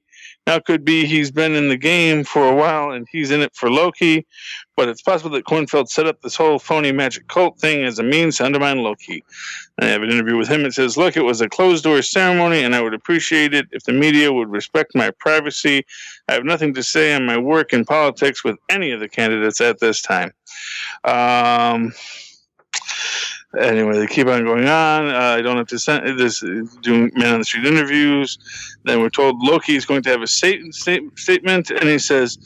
he's been in the game for a while and he's in it for Loki, but it's possible that Kornfeld set up this whole phony magic cult thing as a means to undermine Loki. I have an interview with him. It says, look, it was a closed-door ceremony, and I would appreciate it if the media would respect my privacy. I have nothing to say on my work in politics with any of the candidates at this time. Anyway, they keep on going on. I don't have to send this, doing man on the street interviews. Then we're told Loki is going to have a statement, and he says,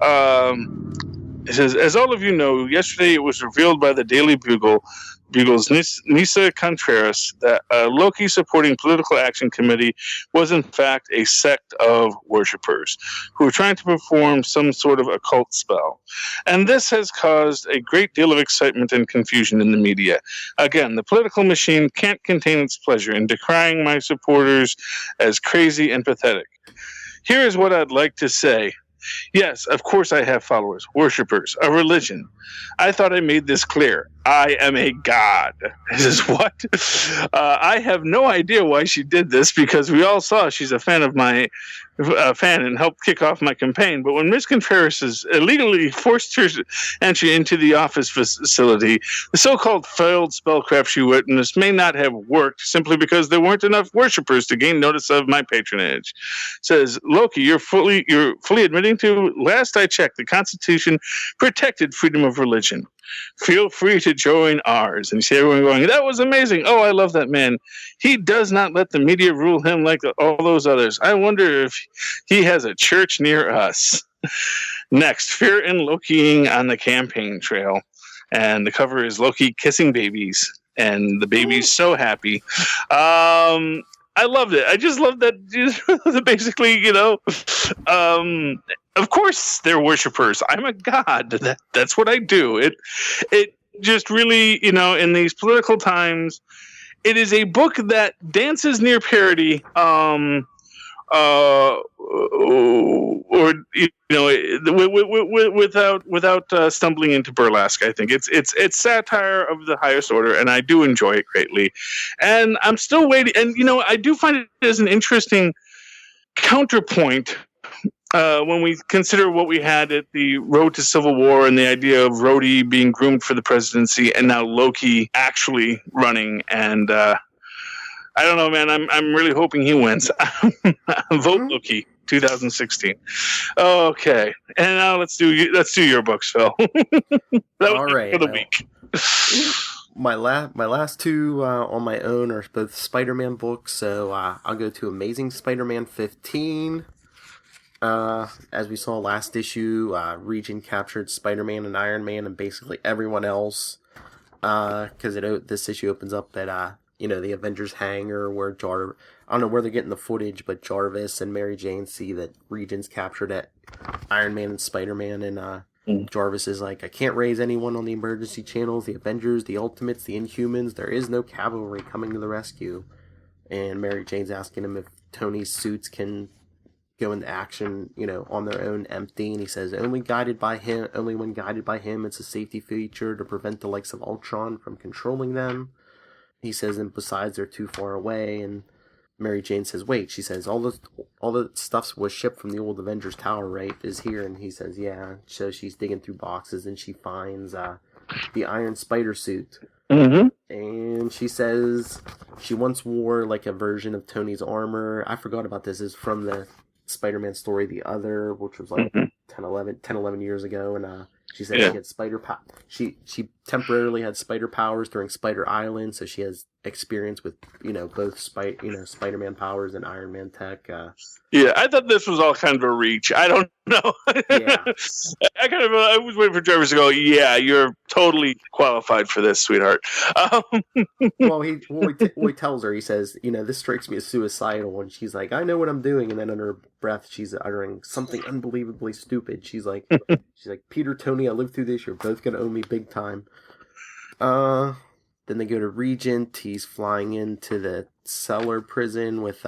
as all of you know, yesterday it was revealed by the Daily Bugle's Nisa Contreras that a Loki supporting political action committee was in fact a sect of worshippers who were trying to perform some sort of occult spell. And this has caused a great deal of excitement and confusion in the media. Again, the political machine can't contain its pleasure in decrying my supporters as crazy and pathetic. Here is what I'd like to say. Yes, of course I have followers, worshippers, a religion. I thought I made this clear. I am a god. He says, what? I have no idea why she did this, because we all saw she's a fan of my fan and helped kick off my campaign. But when Ms. Contreras has illegally forced her entry into the office facility, the so-called failed spellcraft she witnessed may not have worked simply because there weren't enough worshippers to gain notice of my patronage. Says, Loki, you're fully admitting to, last I checked, the Constitution protected freedom of religion. Feel free to join ours. And you see everyone going, that was amazing. Oh, I love that man. He does not let the media rule him like all those others. I wonder if he has a church near us. Next, fear and Lokiing on the campaign trail. And the cover is Loki kissing babies. And the baby's so happy. I loved it. I just loved that basically, of course they're worshippers. I'm a god. That's what I do. It just really, in these political times, it is a book that dances near parody, or without stumbling into burlesque. I think it's satire of the highest order, and I do enjoy it greatly. And I'm still waiting. And I do find it as an interesting counterpoint when we consider what we had at the road to Civil War and the idea of Rhodey being groomed for the presidency, and now Loki actually running. And I don't know, man. I'm really hoping he wins. Vote Loki. 2016. Okay, and now let's do your books, Phil. That was all right for the week. My last two on my own are both Spider-Man books, so I'll go to Amazing Spider-Man 15. As we saw last issue, Region captured Spider-Man and Iron Man and basically everyone else. Because this issue opens up at the Avengers hangar where I don't know where they're getting the footage, but Jarvis and Mary Jane see that Region's captured at Iron Man and Spider-Man, and Jarvis is like, I can't raise anyone on the emergency channels, the Avengers, the Ultimates, the Inhumans, there is no cavalry coming to the rescue. And Mary Jane's asking him if Tony's suits can go into action, on their own empty, and he says only when guided by him, it's a safety feature to prevent the likes of Ultron from controlling them. He says, and besides, they're too far away, and Mary Jane says, wait, she says, all the stuff was shipped from the old Avengers Tower, right, is here, and he says, yeah, so she's digging through boxes, and she finds the Iron Spider suit, and she says she once wore, like, a version of Tony's armor. I forgot about this, is from the Spider-Man story, The Other, which was, like, 10, 11 years ago, and she said she had she temporarily had spider powers during Spider Island, so she has experience with both Spider-Man powers and Iron Man tech. Yeah, I thought this was all kind of a reach. I don't know. Yeah. I was waiting for Jarvis to go, yeah, you're totally qualified for this, sweetheart. Well, he tells her, he says, this strikes me as suicidal, and she's like, I know what I'm doing, and then under her breath, she's uttering something unbelievably stupid. She's like, Peter, Tony, I lived through this, you're both gonna owe me big time. Then they go to Regent. He's flying into the cellar prison with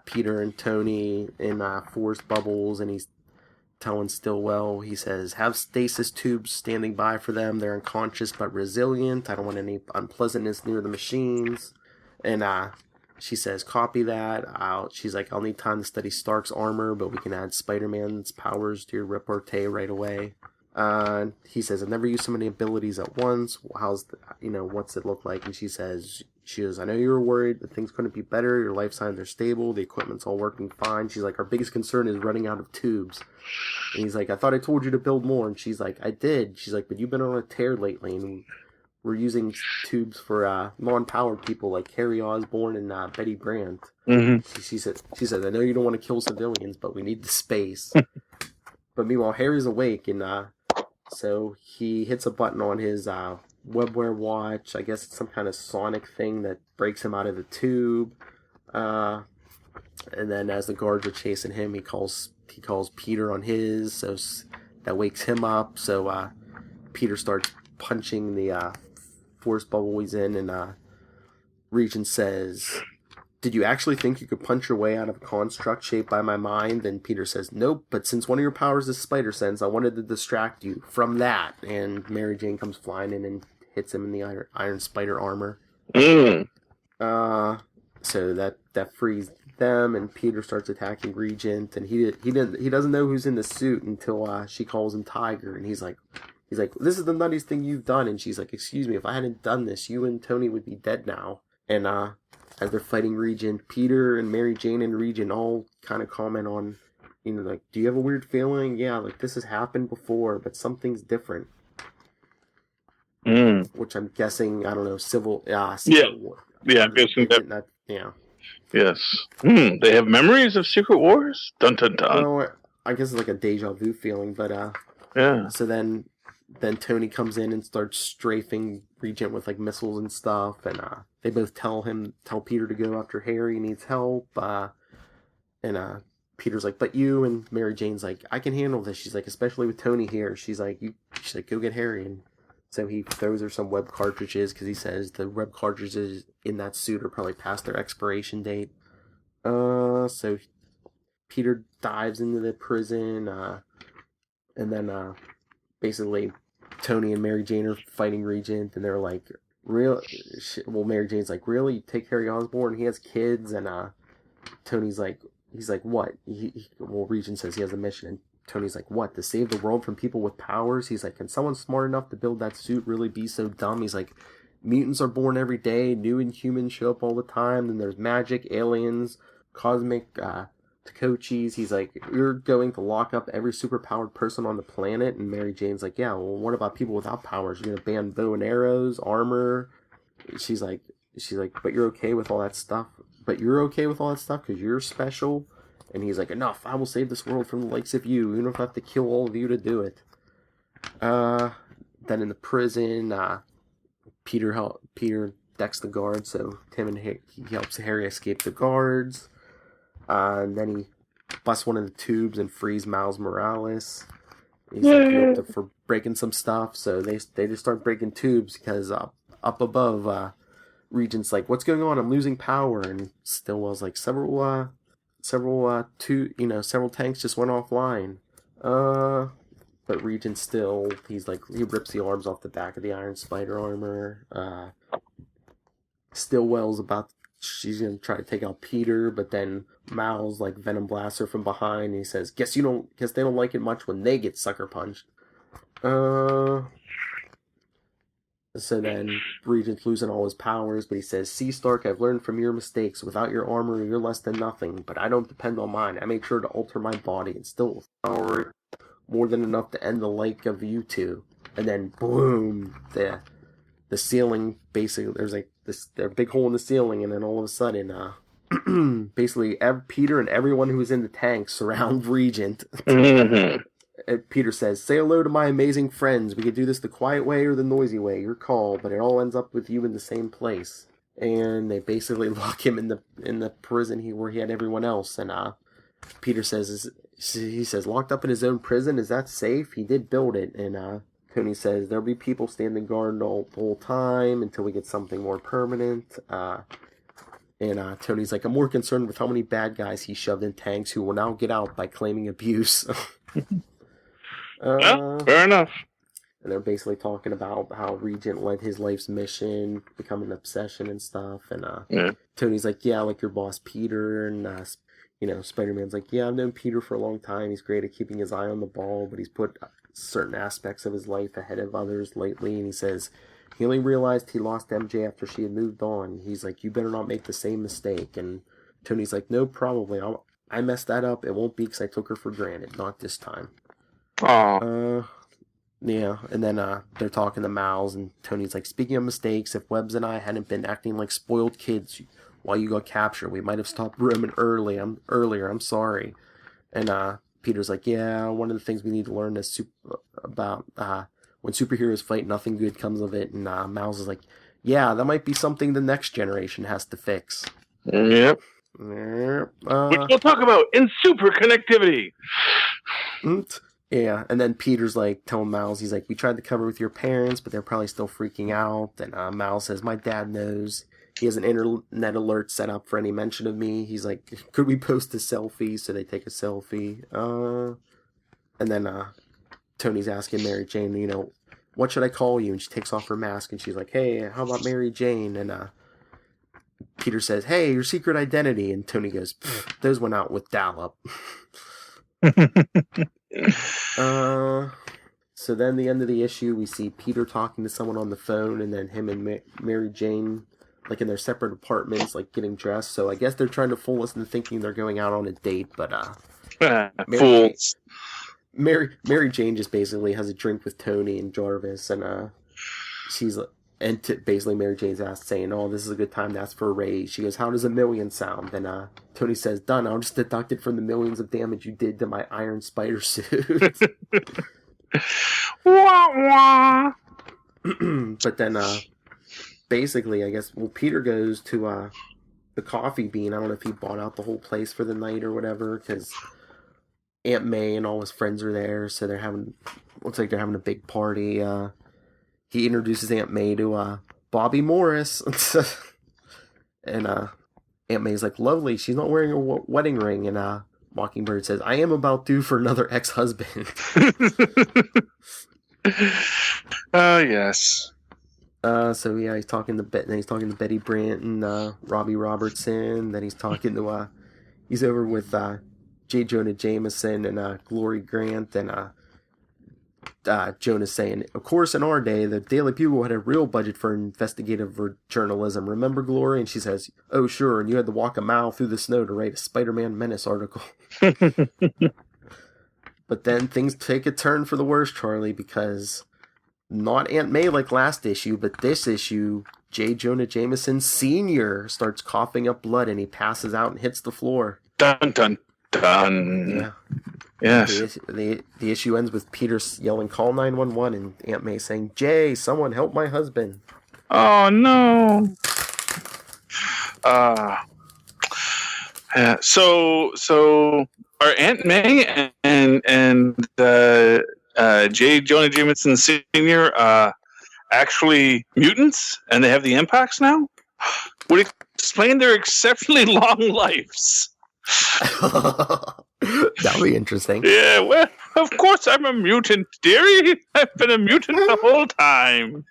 Peter and Tony in force bubbles, and he's telling Stillwell, he says, have stasis tubes standing by for them. They're unconscious but resilient. I don't want any unpleasantness near the machines. And she says, copy that. She's like, I'll need time to study Stark's armor, but we can add Spider-Man's powers to your repartee right away. He says, I've never used so many abilities at once. What's it look like? And she goes, I know you were worried that things couldn't be better. Your life signs are stable. The equipment's all working fine. She's like, our biggest concern is running out of tubes. And he's like, I thought I told you to build more. And she's like, I did. She's like, but you've been on a tear lately, and we're using tubes for non-powered people like Harry Osborn and Betty Brant. Mm-hmm. She said, I know you don't want to kill civilians, but we need the space. But meanwhile, Harry's awake, and so he hits a button on his webwear watch. I guess it's some kind of sonic thing that breaks him out of the tube. And then as the guards are chasing him, he calls Peter on his, so that wakes him up. So Peter starts punching the force bubble he's in, and Regent says, did you actually think you could punch your way out of a construct shaped by my mind? And Peter says, nope, but since one of your powers is spider sense, I wanted to distract you from that. And Mary Jane comes flying in and hits him in the iron spider armor. So that frees them, and Peter starts attacking Regent, and he doesn't know who's in the suit until she calls him Tiger, and he's like, this is the nuttiest thing you've done. And she's like, excuse me, if I hadn't done this, you and Tony would be dead now. And as they're fighting Regent, Peter and Mary Jane and Regent all kind of comment on, like, do you have a weird feeling? Yeah, like, this has happened before, but something's different. Which I'm guessing, I don't know, Civil War. Yeah, I'm guessing that. Yeah. Yes. They have memories of Secret Wars? Dun dun dun. Well, I guess it's like a deja vu feeling, but yeah. So then Tony comes in and starts strafing Regent with like missiles and stuff, and they both tell Peter to go after Harry. He needs help, and Peter's like, but you, and Mary Jane's like, I can handle this. She's like, especially with Tony here. She's like, go get Harry. And so he throws her some web cartridges, because he says the web cartridges in that suit are probably past their expiration date. So Peter dives into the prison, and then basically Tony and Mary Jane are fighting Regent, and they're like, "Real?" Well, Mary Jane's like, "Really? You take Harry Osborn? He has kids." And Tony's like, he's like, "What?" Well, Regent says he has a mission, and Tony's like, "What? To save the world from people with powers?" He's like, "Can someone smart enough to build that suit really be so dumb?" He's like, "Mutants are born every day. New Inhumans show up all the time. Then there's magic, aliens, cosmic Takochis." He's like, "You're going to lock up every superpowered person on the planet?" And Mary Jane's like, "Yeah, well, what about people without powers? You're going to ban bow and arrows, armor?" She's like, "But you're okay with all that stuff? But you're okay with all that stuff because you're special?" And he's like, "Enough. I will save this world from the likes of you, even if I have to kill all of you to do it." Then in the prison, Peter decks the guards, so he helps Harry escape the guards. And then he busts one of the tubes and frees Miles Morales. He's like, for breaking some stuff, so they just start breaking tubes because up above, Regent's like, "What's going on? I'm losing power." And Stillwell's like, several tanks just went offline. But Regent still, he rips the arms off the back of the Iron Spider armor. Stillwell's she's gonna try to take out Peter, but then Miles like Venom blasts her from behind, and he says, guess they don't like it much when they get sucker punched." So then Regent's losing all his powers, but he says, "See, Stark, I've learned from your mistakes. Without your armor, you're less than nothing, but I don't depend on mine. I make sure to alter my body and still power more than enough to end the like of you two." And then boom, the ceiling, basically there's like this big hole in the ceiling, and then all of a sudden basically Peter and everyone who's in the tank surround Regent. Peter says, "Say hello to my amazing friends. We could do this the quiet way or the noisy way, your call, but it all ends up with you in the same place." And they basically lock him in the prison where he had everyone else. And Peter says, "Locked up in his own prison, is that safe? He did build it." And Tony says, "There'll be people standing guard the whole time until we get something more permanent." And Tony's like, "I'm more concerned with how many bad guys he shoved in tanks who will now get out by claiming abuse." Well, fair enough. And they're basically talking about how Regent led his life's mission, become an obsession and stuff. And Tony's like, "Yeah, like your boss Peter." And Spider-Man's like, "Yeah, I've known Peter for a long time. He's great at keeping his eye on the ball, but he's put certain aspects of his life ahead of others lately." And he says he only realized he lost MJ after she had moved on. He's like, "You better not make the same mistake." And Tony's like, "No, probably. I messed that up. It won't be because I took her for granted. Not this time." Yeah, and then they're talking to Miles, and Tony's like, "Speaking of mistakes, if Webbs and I hadn't been acting like spoiled kids while you got captured, we might have stopped Roman earlier. I'm sorry." And Peter's like, "Yeah, one of the things we need to learn is about when superheroes fight, nothing good comes of it." And Miles is like, "Yeah, that might be something the next generation has to fix." Yep. Which we'll talk about in super connectivity. Yeah, and then Peter's like telling Miles, he's like, "We tried to cover with your parents, but they're probably still freaking out." And Miles says, "My dad knows. He has an internet alert set up for any mention of me." He's like, "Could we post a selfie?" So they take a selfie. And then Tony's asking Mary Jane, "What should I call you?" And she takes off her mask, and she's like, "Hey, how about Mary Jane?" And Peter says, "Hey, your secret identity." And Tony goes, "Those went out with Dallop." So then the end of the issue, we see Peter talking to someone on the phone, and then him and Mary Jane, like in their separate apartments, like getting dressed. So I guess they're trying to fool us into thinking they're going out on a date, but Fools. Mary Jane just basically has a drink with Tony and Jarvis, and basically Mary Jane's asked, saying, "Oh, this is a good time to ask for a raise." She goes, "How does $1 million sound?" And Tony says, "Done. I'll just deduct it from the millions of damage you did to my Iron Spider suit." Wah, wah. But then, basically, I guess, Peter goes to the Coffee Bean. I don't know if he bought out the whole place for the night or whatever, because Aunt May and all his friends are there, so looks like they're having a big party. He introduces Aunt May to Bobby Morris, and Aunt May's like, "Lovely, she's not wearing a wedding ring." And Mockingbird says, "I am about due for another ex-husband." Oh, yes. So yeah, he's talking to Betty Brant and Robbie Robertson. Then he's talking to he's over with J. Jonah Jameson and Glory Grant, and Jonah's saying, "Of course, in our day, the Daily Bugle had a real budget for investigative journalism. Remember, Glory?" And she says, "Oh, sure. And you had to walk a mile through the snow to write a Spider-Man Menace article." But then things take a turn for the worse, Charlie, because not Aunt May like last issue, but this issue, J. Jonah Jameson Sr. starts coughing up blood and he passes out and hits the floor. Dun, dun, dun. Yeah. Yes. The issue ends with Peter yelling, "Call 911," and Aunt May saying, "Jay, someone help my husband." Oh, no. Yeah. So are Aunt May and J. Jonah Jameson Sr. Actually mutants, and they have the impacts now? Would explain their exceptionally long lives. That would be interesting. Yeah, well, of course I'm a mutant, dearie. I've been a mutant the whole time.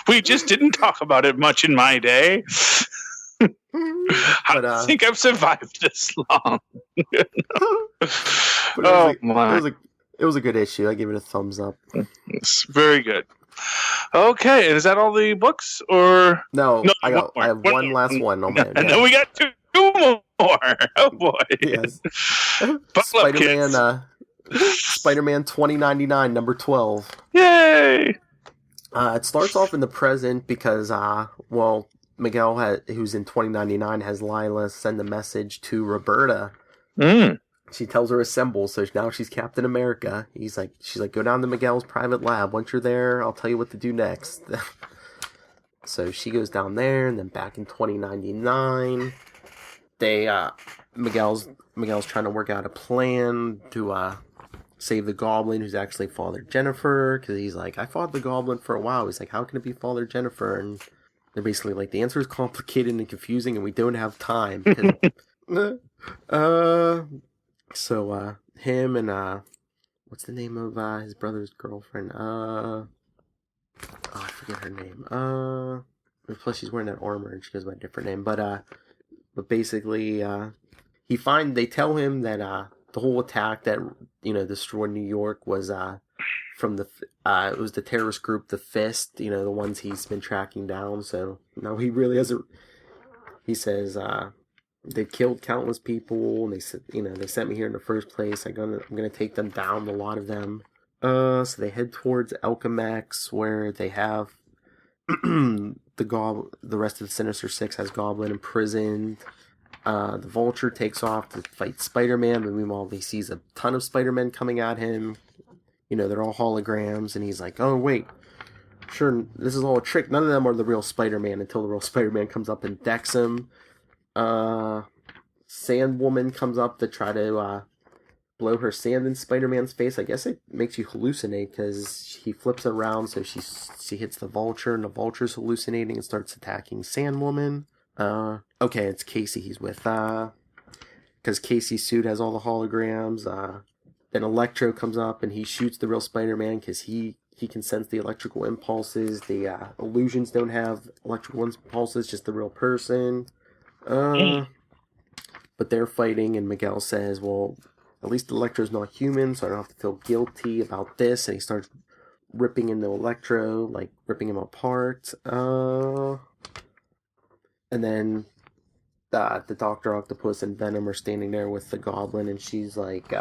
We just didn't talk about it much in my day. I think I've survived this long. It was a good issue. I give it a thumbs up. It's very good. Okay, and is that all the books, or no? I have one last one on my. And then we got two more. Oh boy! Yes. Spider-Man 2099 number 12. Yay! It starts off in the present because Miguel, who's in 2099, has Lila send a message to Roberta. She tells her assemble, so now she's Captain America. She's like, go down to Miguel's private lab. Once you're there, I'll tell you what to do next. So she goes down there, and then back in 2099, Miguel's trying to work out a plan to save the Goblin, who's actually Father Jennifer, because he's like, I fought the Goblin for a while. He's like, how can it be Father Jennifer? And they're basically like, the answer is complicated and confusing, and we don't have time. So him and what's the name of his brother's girlfriend? I forget her name. Plus she's wearing that armor and she goes by a different name. But basically, they tell him that the whole attack that destroyed New York was from it was the terrorist group, the Fist. The ones he's been tracking down. So no, he really hasn't. He says they killed countless people, and they said, they sent me here in the first place. I'm gonna take them down, a lot of them. So they head towards Alchemax, where they have the rest of the Sinister Six has Goblin imprisoned. The Vulture takes off to fight Spider-Man, but meanwhile he sees a ton of Spider-Men coming at him. They're all holograms, and he's like, oh wait, sure, this is all a trick. None of them are the real Spider-Man, until the real Spider-Man comes up and decks him. Sandwoman comes up to try to blow her sand in Spider-Man's face. I guess it makes you hallucinate because he flips around, so she hits the Vulture, and the Vulture's hallucinating and starts attacking Sandwoman. Okay, it's Casey he's with, because Casey's suit has all the holograms. Then Electro comes up and he shoots the real Spider-Man because he can sense the electrical impulses. The illusions don't have electrical impulses, just the real person. But they're fighting, and Miguel says, well, at least Electro's not human, so I don't have to feel guilty about this. And he starts ripping into Electro, like ripping him apart. And then the Dr. Octopus and Venom are standing there with the Goblin, and she's like,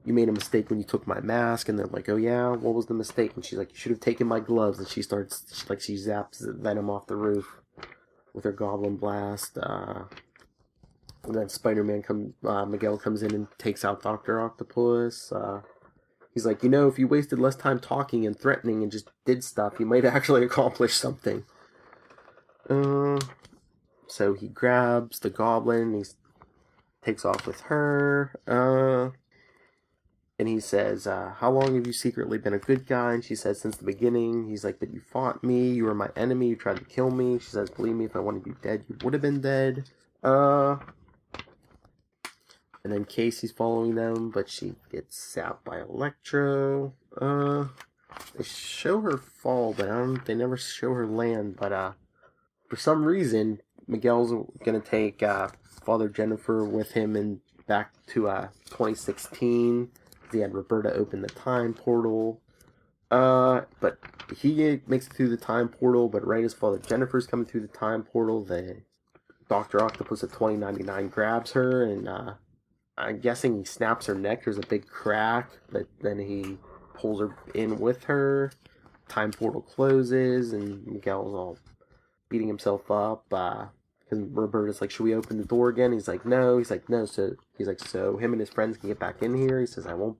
you made a mistake when you took my mask. And they're like, oh yeah, what was the mistake? And she's like, you should have taken my gloves. And she zaps Venom off the roof with her Goblin Blast. And then Miguel comes in and takes out Dr. Octopus. He's like, if you wasted less time talking and threatening and just did stuff, you might actually accomplish something. So he grabs the Goblin, he takes off with her, and he says, how long have you secretly been a good guy? And she says, since the beginning. He's like, but you fought me, you were my enemy, you tried to kill me. She says, believe me, if I wanted you dead, you would have been dead. And then Casey's following them, but she gets zapped by Electro. They show her fall, but they never show her land. But for some reason, Miguel's gonna take Father Jennifer with him and back to 2016. He had Roberta open the time portal. But he makes it through the time portal, but right as Father Jennifer's coming through the time portal, the Dr. Octopus at 2099 grabs her, and I'm guessing he snaps her neck. There's a big crack, but then he pulls her in with her. Time portal closes, and Miguel's all beating himself up. Because Roberta's like, should we open the door again? He's like, no. He's like, no. So him and his friends can get back in here. He says, I won't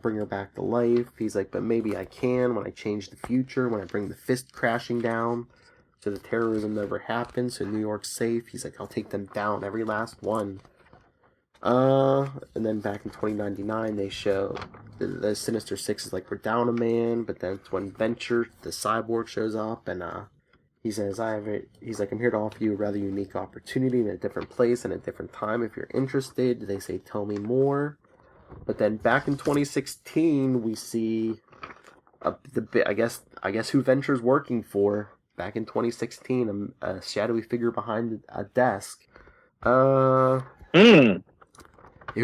bring her back to life. He's like, but maybe I can when I change the future, when I bring the fist crashing down, so the terrorism never happens, so New York's safe. He's like, I'll take them down, every last one. And then back in 2099, they show the Sinister Six is like, we're down a man, but then it's when Venture, the cyborg, shows up, and he says, he's like, I'm here to offer you a rather unique opportunity in a different place and a different time. If you're interested, they say, tell me more. But then back in 2016, we see I guess who Venture's working for. Back in 2016, a shadowy figure behind a desk. Who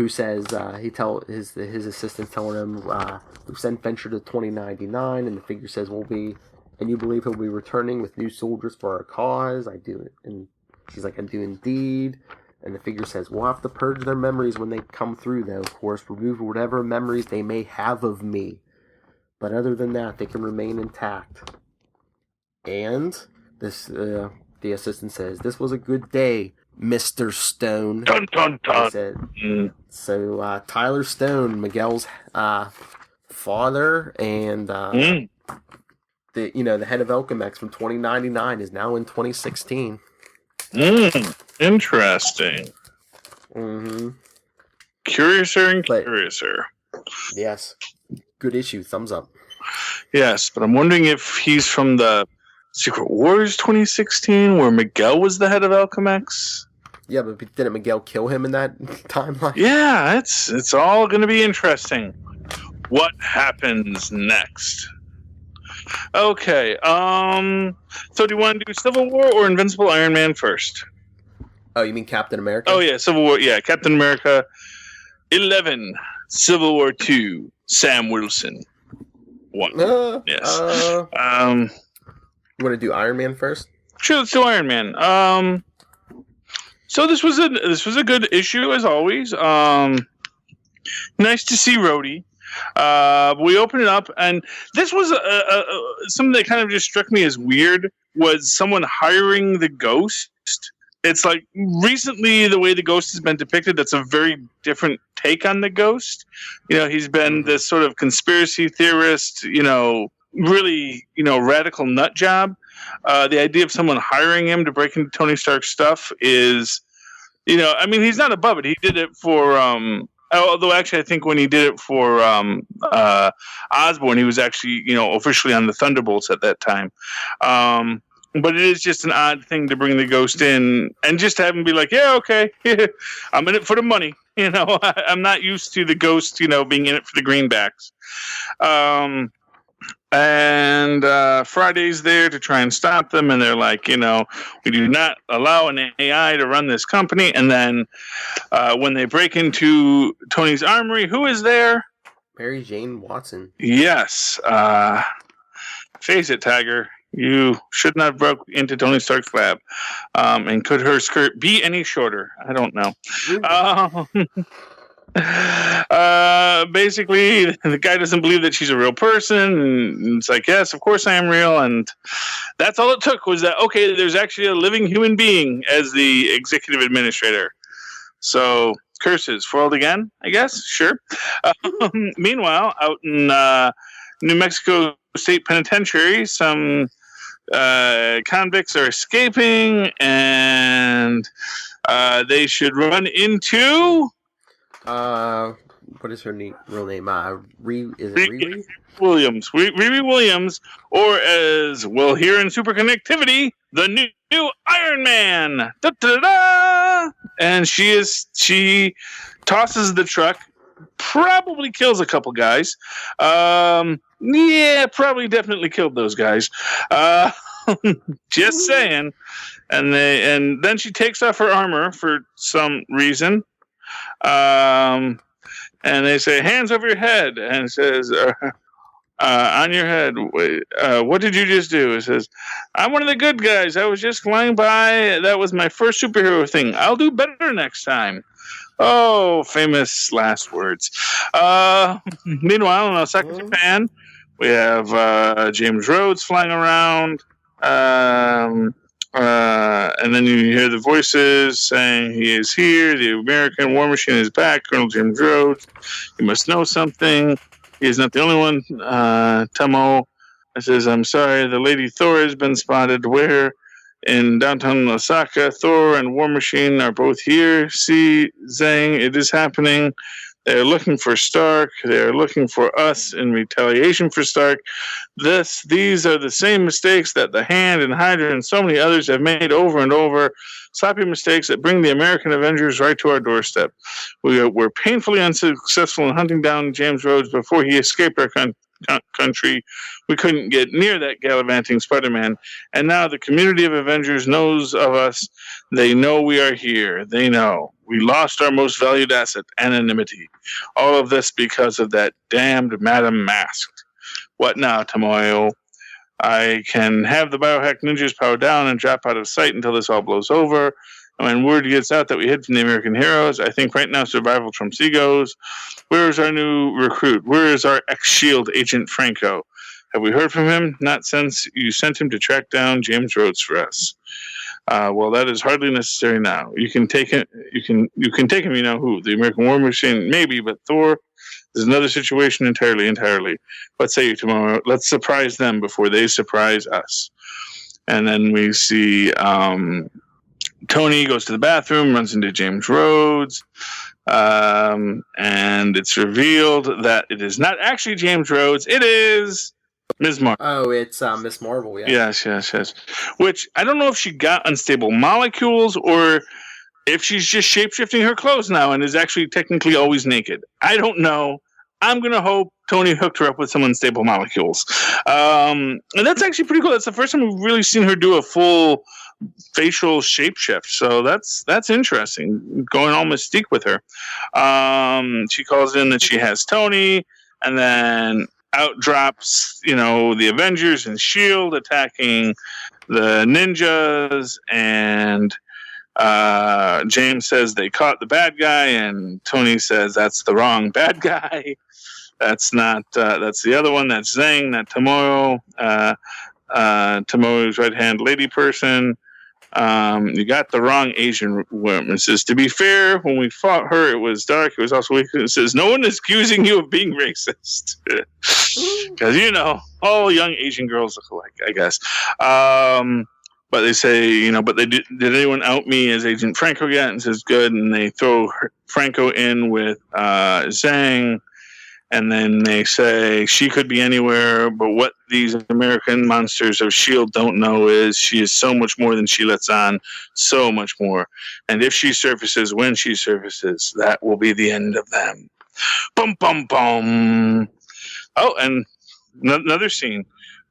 says his assistant's telling him we sent Venture to 2099, and the figure says and you believe he'll be returning with new soldiers for our cause? I do it, and she's like, I do indeed. And the figure says, we'll have to purge their memories when they come through, though, of course. Remove whatever memories they may have of me. But other than that, they can remain intact. And the assistant says, this was a good day, Mr. Stone. Dun, dun, dun. Said. So Tyler Stone, Miguel's father, and the head of Alchemex from 2099 is now in 2016. Interesting. Mm-hmm. Curiouser and curiouser. Yes. Good issue. Thumbs up. Yes, but I'm wondering if he's from the Secret Wars 2016, where Miguel was the head of Alchemex. Yeah, but didn't Miguel kill him in that timeline? Yeah, it's all going to be interesting. What happens next? Okay, so do you want to do Civil War or Invincible Iron Man first? Oh, you mean Captain America? Oh, yeah, Civil War, yeah, Captain America 11, Civil War 2, Sam Wilson 1. Yes. You want to do Iron Man first? Sure, let's do Iron Man. So this was a good issue, as always. Nice to see Rhodey. We opened it up, and this was something that kind of just struck me as weird, was someone hiring the Ghost. It's like, recently, the way the Ghost has been depicted, that's a very different take on the Ghost. He's been this sort of conspiracy theorist, really, radical nut job. The idea of someone hiring him to break into Tony Stark's stuff is, he's not above it. He did it for... although, actually, I think when he did it for Osborn, he was actually, officially on the Thunderbolts at that time. But it is just an odd thing to bring the Ghost in and just have him be like, yeah, okay, I'm in it for the money. I'm not used to the Ghost, being in it for the greenbacks. And Friday's there to try and stop them, and they're like, we do not allow an AI to run this company. And then when they break into Tony's armory, who is there? Mary Jane Watson. Yes. Face it, Tiger. You should not have broke into Tony Stark's lab. And could her skirt be any shorter? I don't know. Basically, the guy doesn't believe that she's a real person, and it's like, yes, of course I am real, and that's all it took, was that, okay, there's actually a living human being as the executive administrator. So, curses foiled again, I guess, sure. Meanwhile, out in New Mexico State Penitentiary, some convicts are escaping, and they should run into... what is her real name? Riri Williams. Riri Williams, or as we'll hear in Superconnectivity, the new Iron Man. Da-da-da! and she tosses the truck, probably kills a couple guys. Yeah, probably definitely killed those guys. Just saying. And then she takes off her armor for some reason. And they say, hands over your head. And it says, on your head, what did you just do? It says, I'm one of the good guys. I was just flying by. That was my first superhero thing. I'll do better next time. Oh, famous last words. Meanwhile, in Osaka, Japan, we have James Rhodes flying around. And then you hear the voices saying he is here. The American War Machine is back. Colonel James Rhodes. You must know something. He is not the only one. Tomo says, I'm sorry, the Lady Thor has been spotted. Where? In downtown Osaka. Thor and War Machine are both here. See, Zhang, it is happening. They're looking for Stark. They're looking for us in retaliation for Stark. These are the same mistakes that the Hand and Hydra and so many others have made over and over. Sloppy mistakes that bring the American Avengers right to our doorstep. We were painfully unsuccessful in hunting down James Rhodes before he escaped our country. We couldn't get near that gallivanting Spider-Man. And now the community of Avengers knows of us. They know we are here. They know. We lost our most valued asset, anonymity. All of this because of that damned Madam Masked. What now, Tomoyo? I can have the biohack ninjas power down and drop out of sight until this all blows over. And when word gets out that we hid from the American heroes, I think right now survival trumps egos. Where is our new recruit? Where is our ex-SHIELD agent Franco? Have we heard from him? Not since you sent him to track down James Rhodes for us. Well, that is hardly necessary now. You can take him. You can take him. You know who? The American War Machine, maybe, but Thor is another situation entirely. What say you, tomorrow? Let's surprise them before they surprise us. And then we see Tony goes to the bathroom, runs into James Rhodes, and it's revealed that it is not actually James Rhodes. It is Ms. Marvel. Oh, it's Miss Marvel, yeah. Yes. Which, I don't know if she got unstable molecules or if she's just shape-shifting her clothes now and is actually technically always naked. I don't know. I'm going to hope Tony hooked her up with some unstable molecules. And that's actually pretty cool. That's the first time we've really seen her do a full facial shapeshift. So that's interesting. Going all Mystique with her. She calls in that she has Tony, and then out drops, the Avengers and S.H.I.E.L.D. attacking the ninjas, and James says they caught the bad guy, and Tony says that's the wrong bad guy. That's not, that's the other one, that's Zhang, not Tomoyo. Tomoyo's right-hand lady person. You got the wrong Asian woman. It says, to be fair, when we fought her, it was dark. It was also weak. It says, no one is accusing you of being racist. Because, all young Asian girls look alike, I guess. But they say, but did anyone out me as Agent Franco yet? And says, good. And they throw Franco in with Zhang. And then they say she could be anywhere, but what these American monsters of S.H.I.E.L.D. don't know is she is so much more than she lets on, so much more. And if she surfaces, when she surfaces, that will be the end of them. Bum, bum, bum. Oh, and another scene.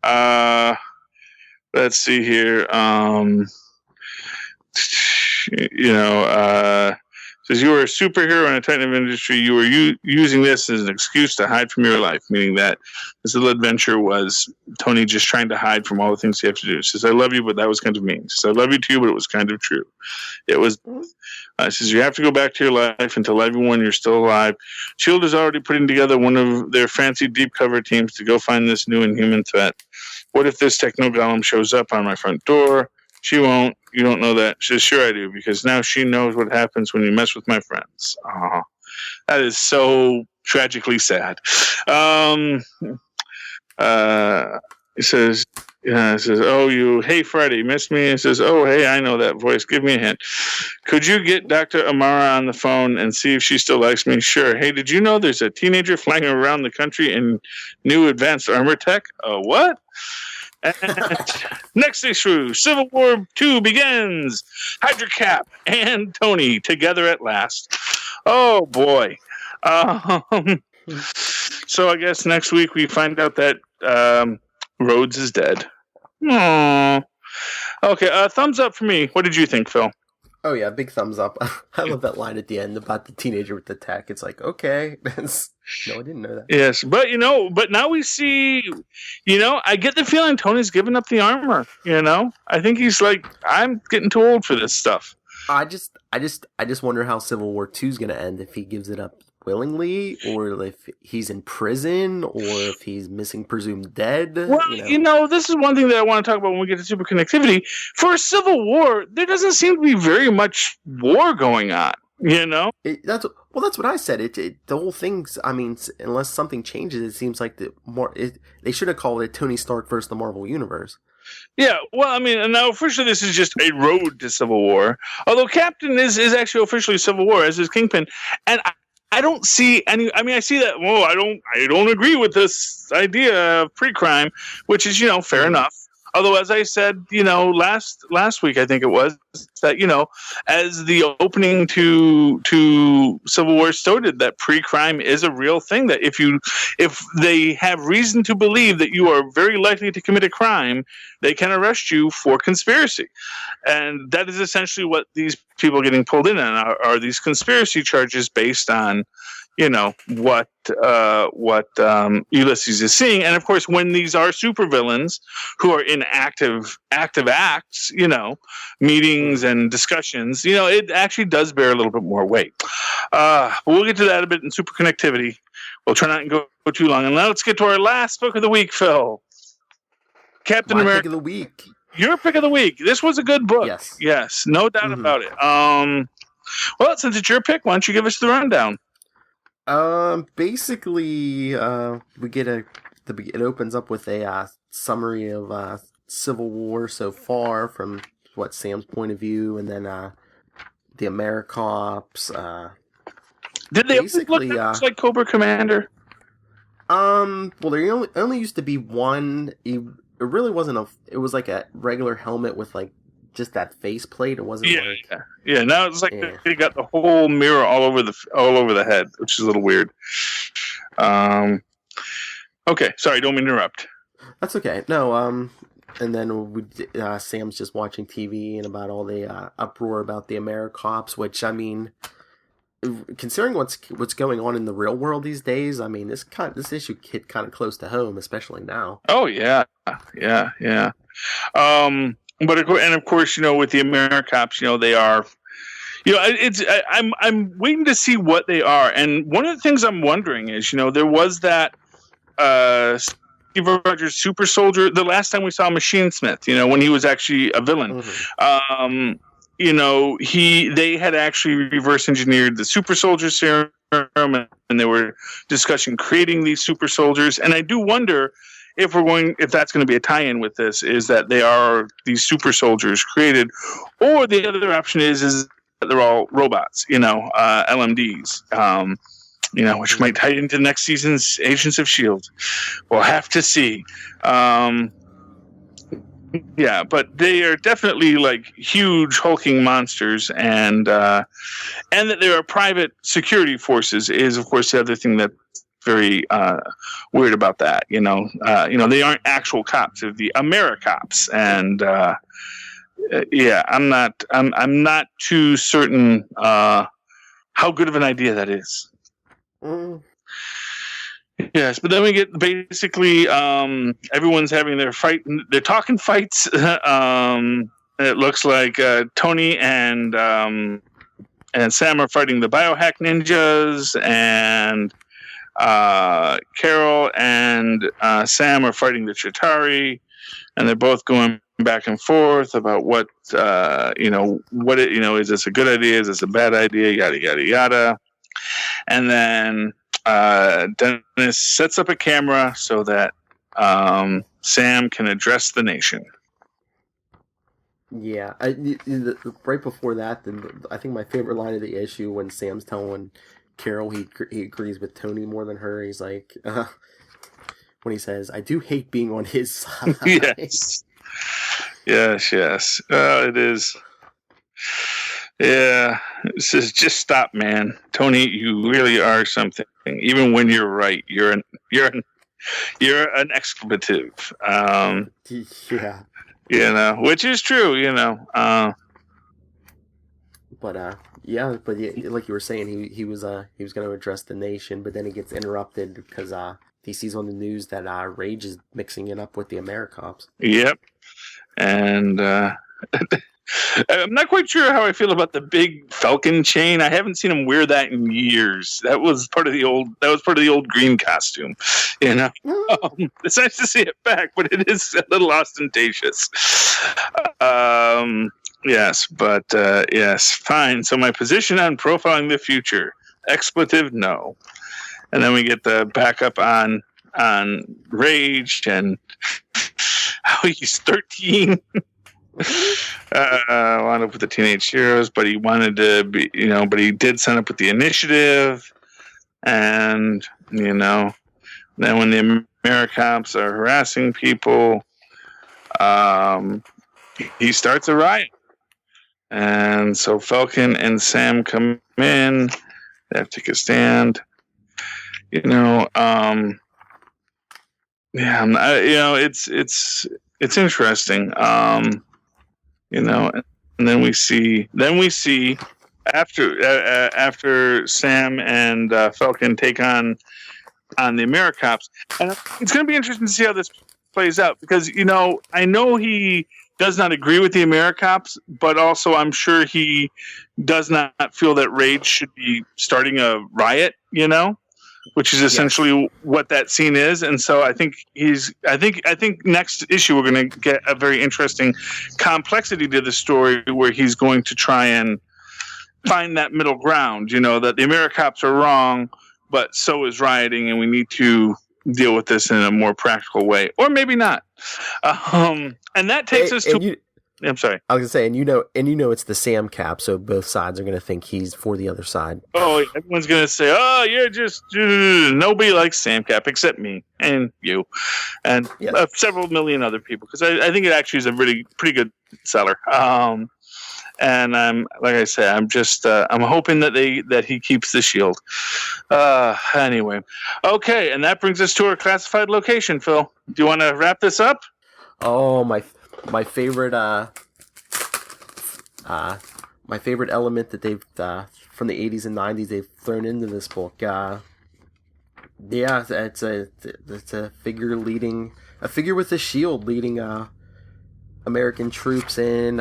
Let's see here. Says you were a superhero in a titan industry. You were using this as an excuse to hide from your life, meaning that this little adventure was Tony just trying to hide from all the things he had to do. Says, I love you, but that was kind of mean. Says, I love you too, but it was kind of true. It was. Says, you have to go back to your life and tell everyone you're still alive. S.H.I.E.L.D. is already putting together one of their fancy deep cover teams to go find this new inhuman threat. What if this techno golem shows up on my front door? She won't. You don't know that. She says, sure I do, because now she knows what happens when you mess with my friends. Aww. That is so tragically sad. He says, oh, you, hey, Friday, missed me? He says, oh, hey, I know that voice. Give me a hint. Could you get Dr. Amara on the phone and see if she still likes me? Sure. Hey, did you know there's a teenager flying around the country in new advanced armor tech? What? And next issue, Civil War 2 begins. Hydra Cap and Tony together at last. Oh boy. So I guess next week we find out that Rhodes is dead. Aww. Okay, thumbs up for me. What did you think, Phil? Oh yeah, big thumbs up. I love that line at the end about the teenager with the tech. It's like, okay. No, I didn't know that. Yes, but now we see, I get the feeling Tony's giving up the armor, I think he's like, I'm getting too old for this stuff. I just wonder how Civil War 2 is going to end, if he gives it up willingly, or if he's in prison, or if he's missing, presumed dead. Well, this is one thing that I want to talk about when we get to super connectivity. For a Civil War, there doesn't seem to be very much war going on. That's what I said. The whole thing's. I mean, unless something changes, it seems like they should have called it Tony Stark versus the Marvel Universe. Yeah, well, I mean, and now officially this is just a road to Civil War. Although Captain is actually officially Civil War, as is Kingpin, and I don't see any. I mean, I see that. Well, I don't agree with this idea of pre-crime, which is fair enough. Although, as I said, last week I think it was that as the opening to Civil War stated, that pre-crime is a real thing. That if they have reason to believe that you are very likely to commit a crime, they can arrest you for conspiracy, and that is essentially what these people getting pulled in on are these conspiracy charges based on what Ulysses is seeing. And of course, when these are supervillains who are in active acts, meetings and discussions, it actually does bear a little bit more weight. But we'll get to that a bit in super connectivity. We'll try not to go too long. And now let's get to our last book of the week, Phil. Captain My America. pick of the week. Your pick of the week. This was a good book. Yes, no doubt about it. Well, since it's your pick, why don't you give us the rundown? Basically, we get it opens up with a summary of Civil War so far from Sam's point of view, and then the Americops. Did they always look like Cobra Commander? Well, there only used to be one. It really wasn't it was like a regular helmet with like just that face plate. It wasn't yeah. Now it's like they got the whole mirror all over the head, which is a little weird. Okay, sorry, don't mean to interrupt. That's okay. No, and then Sam's just watching TV and about all the uproar about the Americops, which, I mean, considering what's going on in the real world these days, I mean, this issue hit kind of close to home, especially now. Oh yeah. But of course, with the Americops, they are, I'm waiting to see what they are. And one of the things I'm wondering is, there was that Steve Rogers super soldier the last time we saw Machine Smith, when he was actually a villain. Mm-hmm. They had actually reverse engineered the super soldier serum, and they were discussing creating these super soldiers. And I do wonder if that's going to be a tie-in with this, is that they are these super soldiers created, or the other option is that they're all robots, LMDs, which might tie into next season's Agents of S.H.I.E.L.D. We'll have to see. Yeah, but they are definitely like huge hulking monsters, and that there are private security forces is, of course, the other thing that's very weird about that. They aren't actual cops; they're the Americops, and I'm not too certain how good of an idea that is. Mm. Yes, but then we get basically everyone's having their fight. They're talking fights. It looks like Tony and Sam are fighting the biohack ninjas, and Carol and Sam are fighting the Chitauri, and they're both going back and forth about what is this a good idea? Is this a bad idea? Yada yada yada, and then Dennis sets up a camera so that Sam can address the nation. Yeah, right before that, I think my favorite line of the issue, when Sam's telling Carol he agrees with Tony more than her. He's like, when he says, "I do hate being on his side." Yes. It is. Yeah, it says, just stop, man. Tony, you really are something. Even when you're right, you're an expletive. Yeah. Which is true, But like you were saying, he was going to address the nation, but then he gets interrupted because he sees on the news that Rage is mixing it up with the Americops. Yep, and I'm not quite sure how I feel about the big Falcon chain. I haven't seen him wear that in years. That was part of the old green costume. It's nice to see it back, but it is a little ostentatious. Yes, but yes, fine. So my position on profiling the future: expletive, no. And then we get the backup on Rage and how he's 13. Wound up with the Teenage Heroes, but he wanted to be, but he did sign up with the Initiative, and then when the Americops are harassing people, he starts a riot, and so Falcon and Sam come in. They have to take a stand. It's interesting. And then we see after Sam and Falcon take on the Americops, and it's going to be interesting to see how this plays out, because I know he does not agree with the Americops, but also I'm sure he does not feel that Rage should be starting a riot, which is essentially what that scene is. And so I think next issue we're going to get a very interesting complexity to the story, where he's going to try and find that middle ground, that the Americops are wrong, but so is rioting, and we need to deal with this in a more practical way, or maybe not. And that takes us to... I'm sorry. I was gonna say, it's the Sam cap, so both sides are gonna think he's for the other side. Oh, everyone's gonna say, "Oh, you're just nobody likes Sam Cap except me and you, and several million other people." Because I think it actually is a really pretty good seller. And I'm like I said, I'm hoping that he keeps the shield. Anyway, okay, and that brings us to our classified location. Phil, do you want to wrap this up? Oh, my favorite element that they've from the 80s and 90s they've thrown into this book. It's a figure with a shield leading American troops in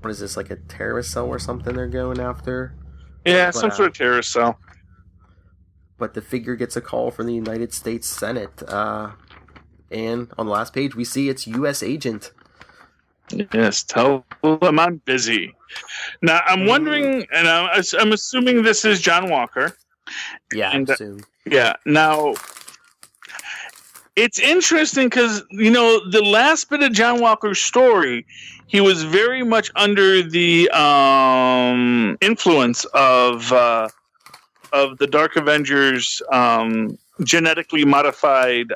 what is this, like a terrorist cell or something they're going after? Yeah, some sort of terrorist cell. But the figure gets a call from the United States Senate, and on the last page we see it's U.S. agent. Yes, tell them I'm busy. Now, I'm wondering, and I'm assuming this is John Walker. Yeah, I assume. Yeah, now, it's interesting because, the last bit of John Walker's story, he was very much under the influence of the Dark Avengers genetically modified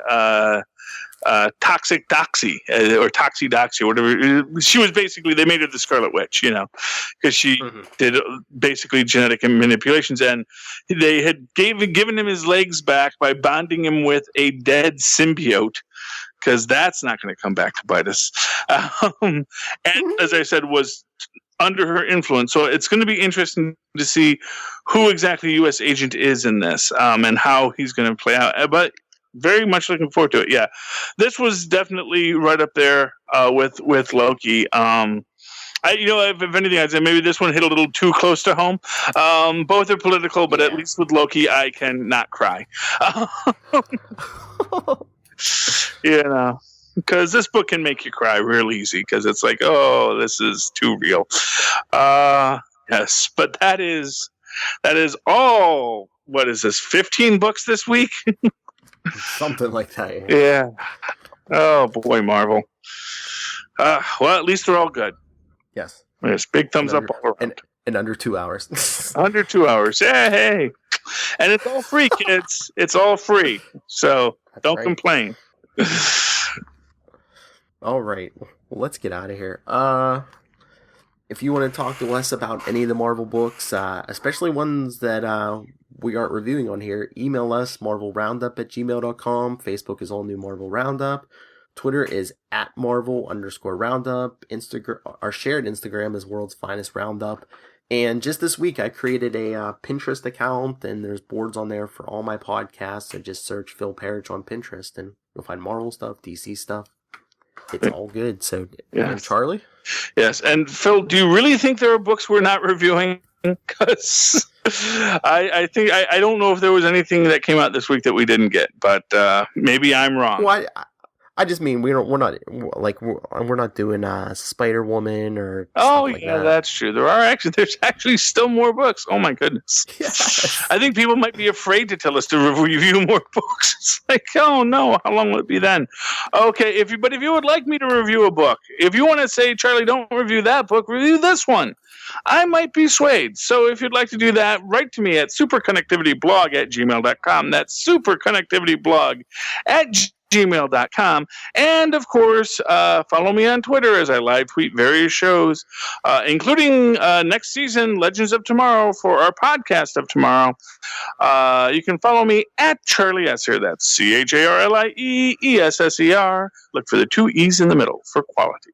Toxic Doxy or Toxie or whatever. She was basically, they made her the Scarlet Witch, because she did basically genetic manipulations, and they had given him his legs back by bonding him with a dead symbiote, because that's not going to come back to bite us. And as I said, was under her influence. So it's going to be interesting to see who exactly U.S. agent is in this, and how he's going to play out. But very much looking forward to it. Yeah, this was definitely right up there with Loki. If anything, I'd say maybe this one hit a little too close to home. Both are political, but at least with Loki, I can not cry. Because this book can make you cry real easy, because it's like, oh, this is too real. Yes, but that is all. What is this? 15 books this week? Something like that. Yeah. Oh boy, Marvel. Well, at least they're all good. Yes. Yes. Big thumbs up all around. And under 2 hours. Under 2 hours. Yeah. Hey. And it's all free, kids. It's all free. So don't complain. All right. Well, let's get out of here. If you want to talk to us about any of the Marvel books, especially ones that we aren't reviewing on here, email us, marvelroundup@gmail.com. Facebook is All New Marvel Roundup. Twitter is @Marvel_Roundup. Our shared Instagram is World's Finest Roundup. And just this week, I created a Pinterest account, and there's boards on there for all my podcasts. So just search Phil Parrish on Pinterest, and you'll find Marvel stuff, DC stuff. It's all good. So, and Charlie? Yes. And Phil, do you really think there are books we're not reviewing? Because I think I don't know if there was anything that came out this week that we didn't get, but maybe I'm wrong. Well, I just mean we're not doing Spider-Woman or stuff like that. That's true. There's actually still more books. Oh my goodness. Yes. I think people might be afraid to tell us to review more books. It's like, oh no, how long will it be then? Okay, if you would like me to review a book, if you want to say, Charlie, don't review that book, review this one, I might be swayed. So if you'd like to do that, write to me at superconnectivityblog@gmail.com. That's superconnectivityblog@gmail.com. And of course, follow me on Twitter as I live tweet various shows, including next season, Legends of Tomorrow, for our podcast of tomorrow. You can follow me at Charlie Esser. That's CharlieEsser. Look for the 2 E's in the middle for quality.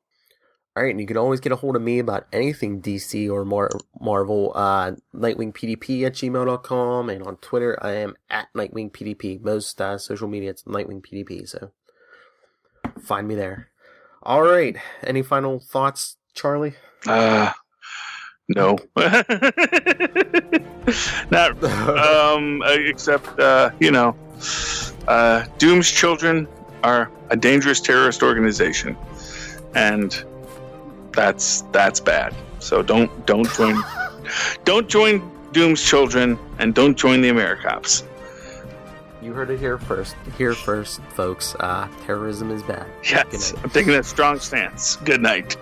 All right, and you can always get a hold of me about anything DC or Marvel, nightwingpdp@gmail.com, and on Twitter, I am at nightwingpdp. Most social media, it's nightwingpdp, so find me there. All right, any final thoughts, Charlie? No. Not, except, Doom's Children are a dangerous terrorist organization, and that's bad. So don't join Doom's Children, and don't join the Americops. You heard it here first, folks. Terrorism is bad. Yes, I'm taking a strong stance. Good night.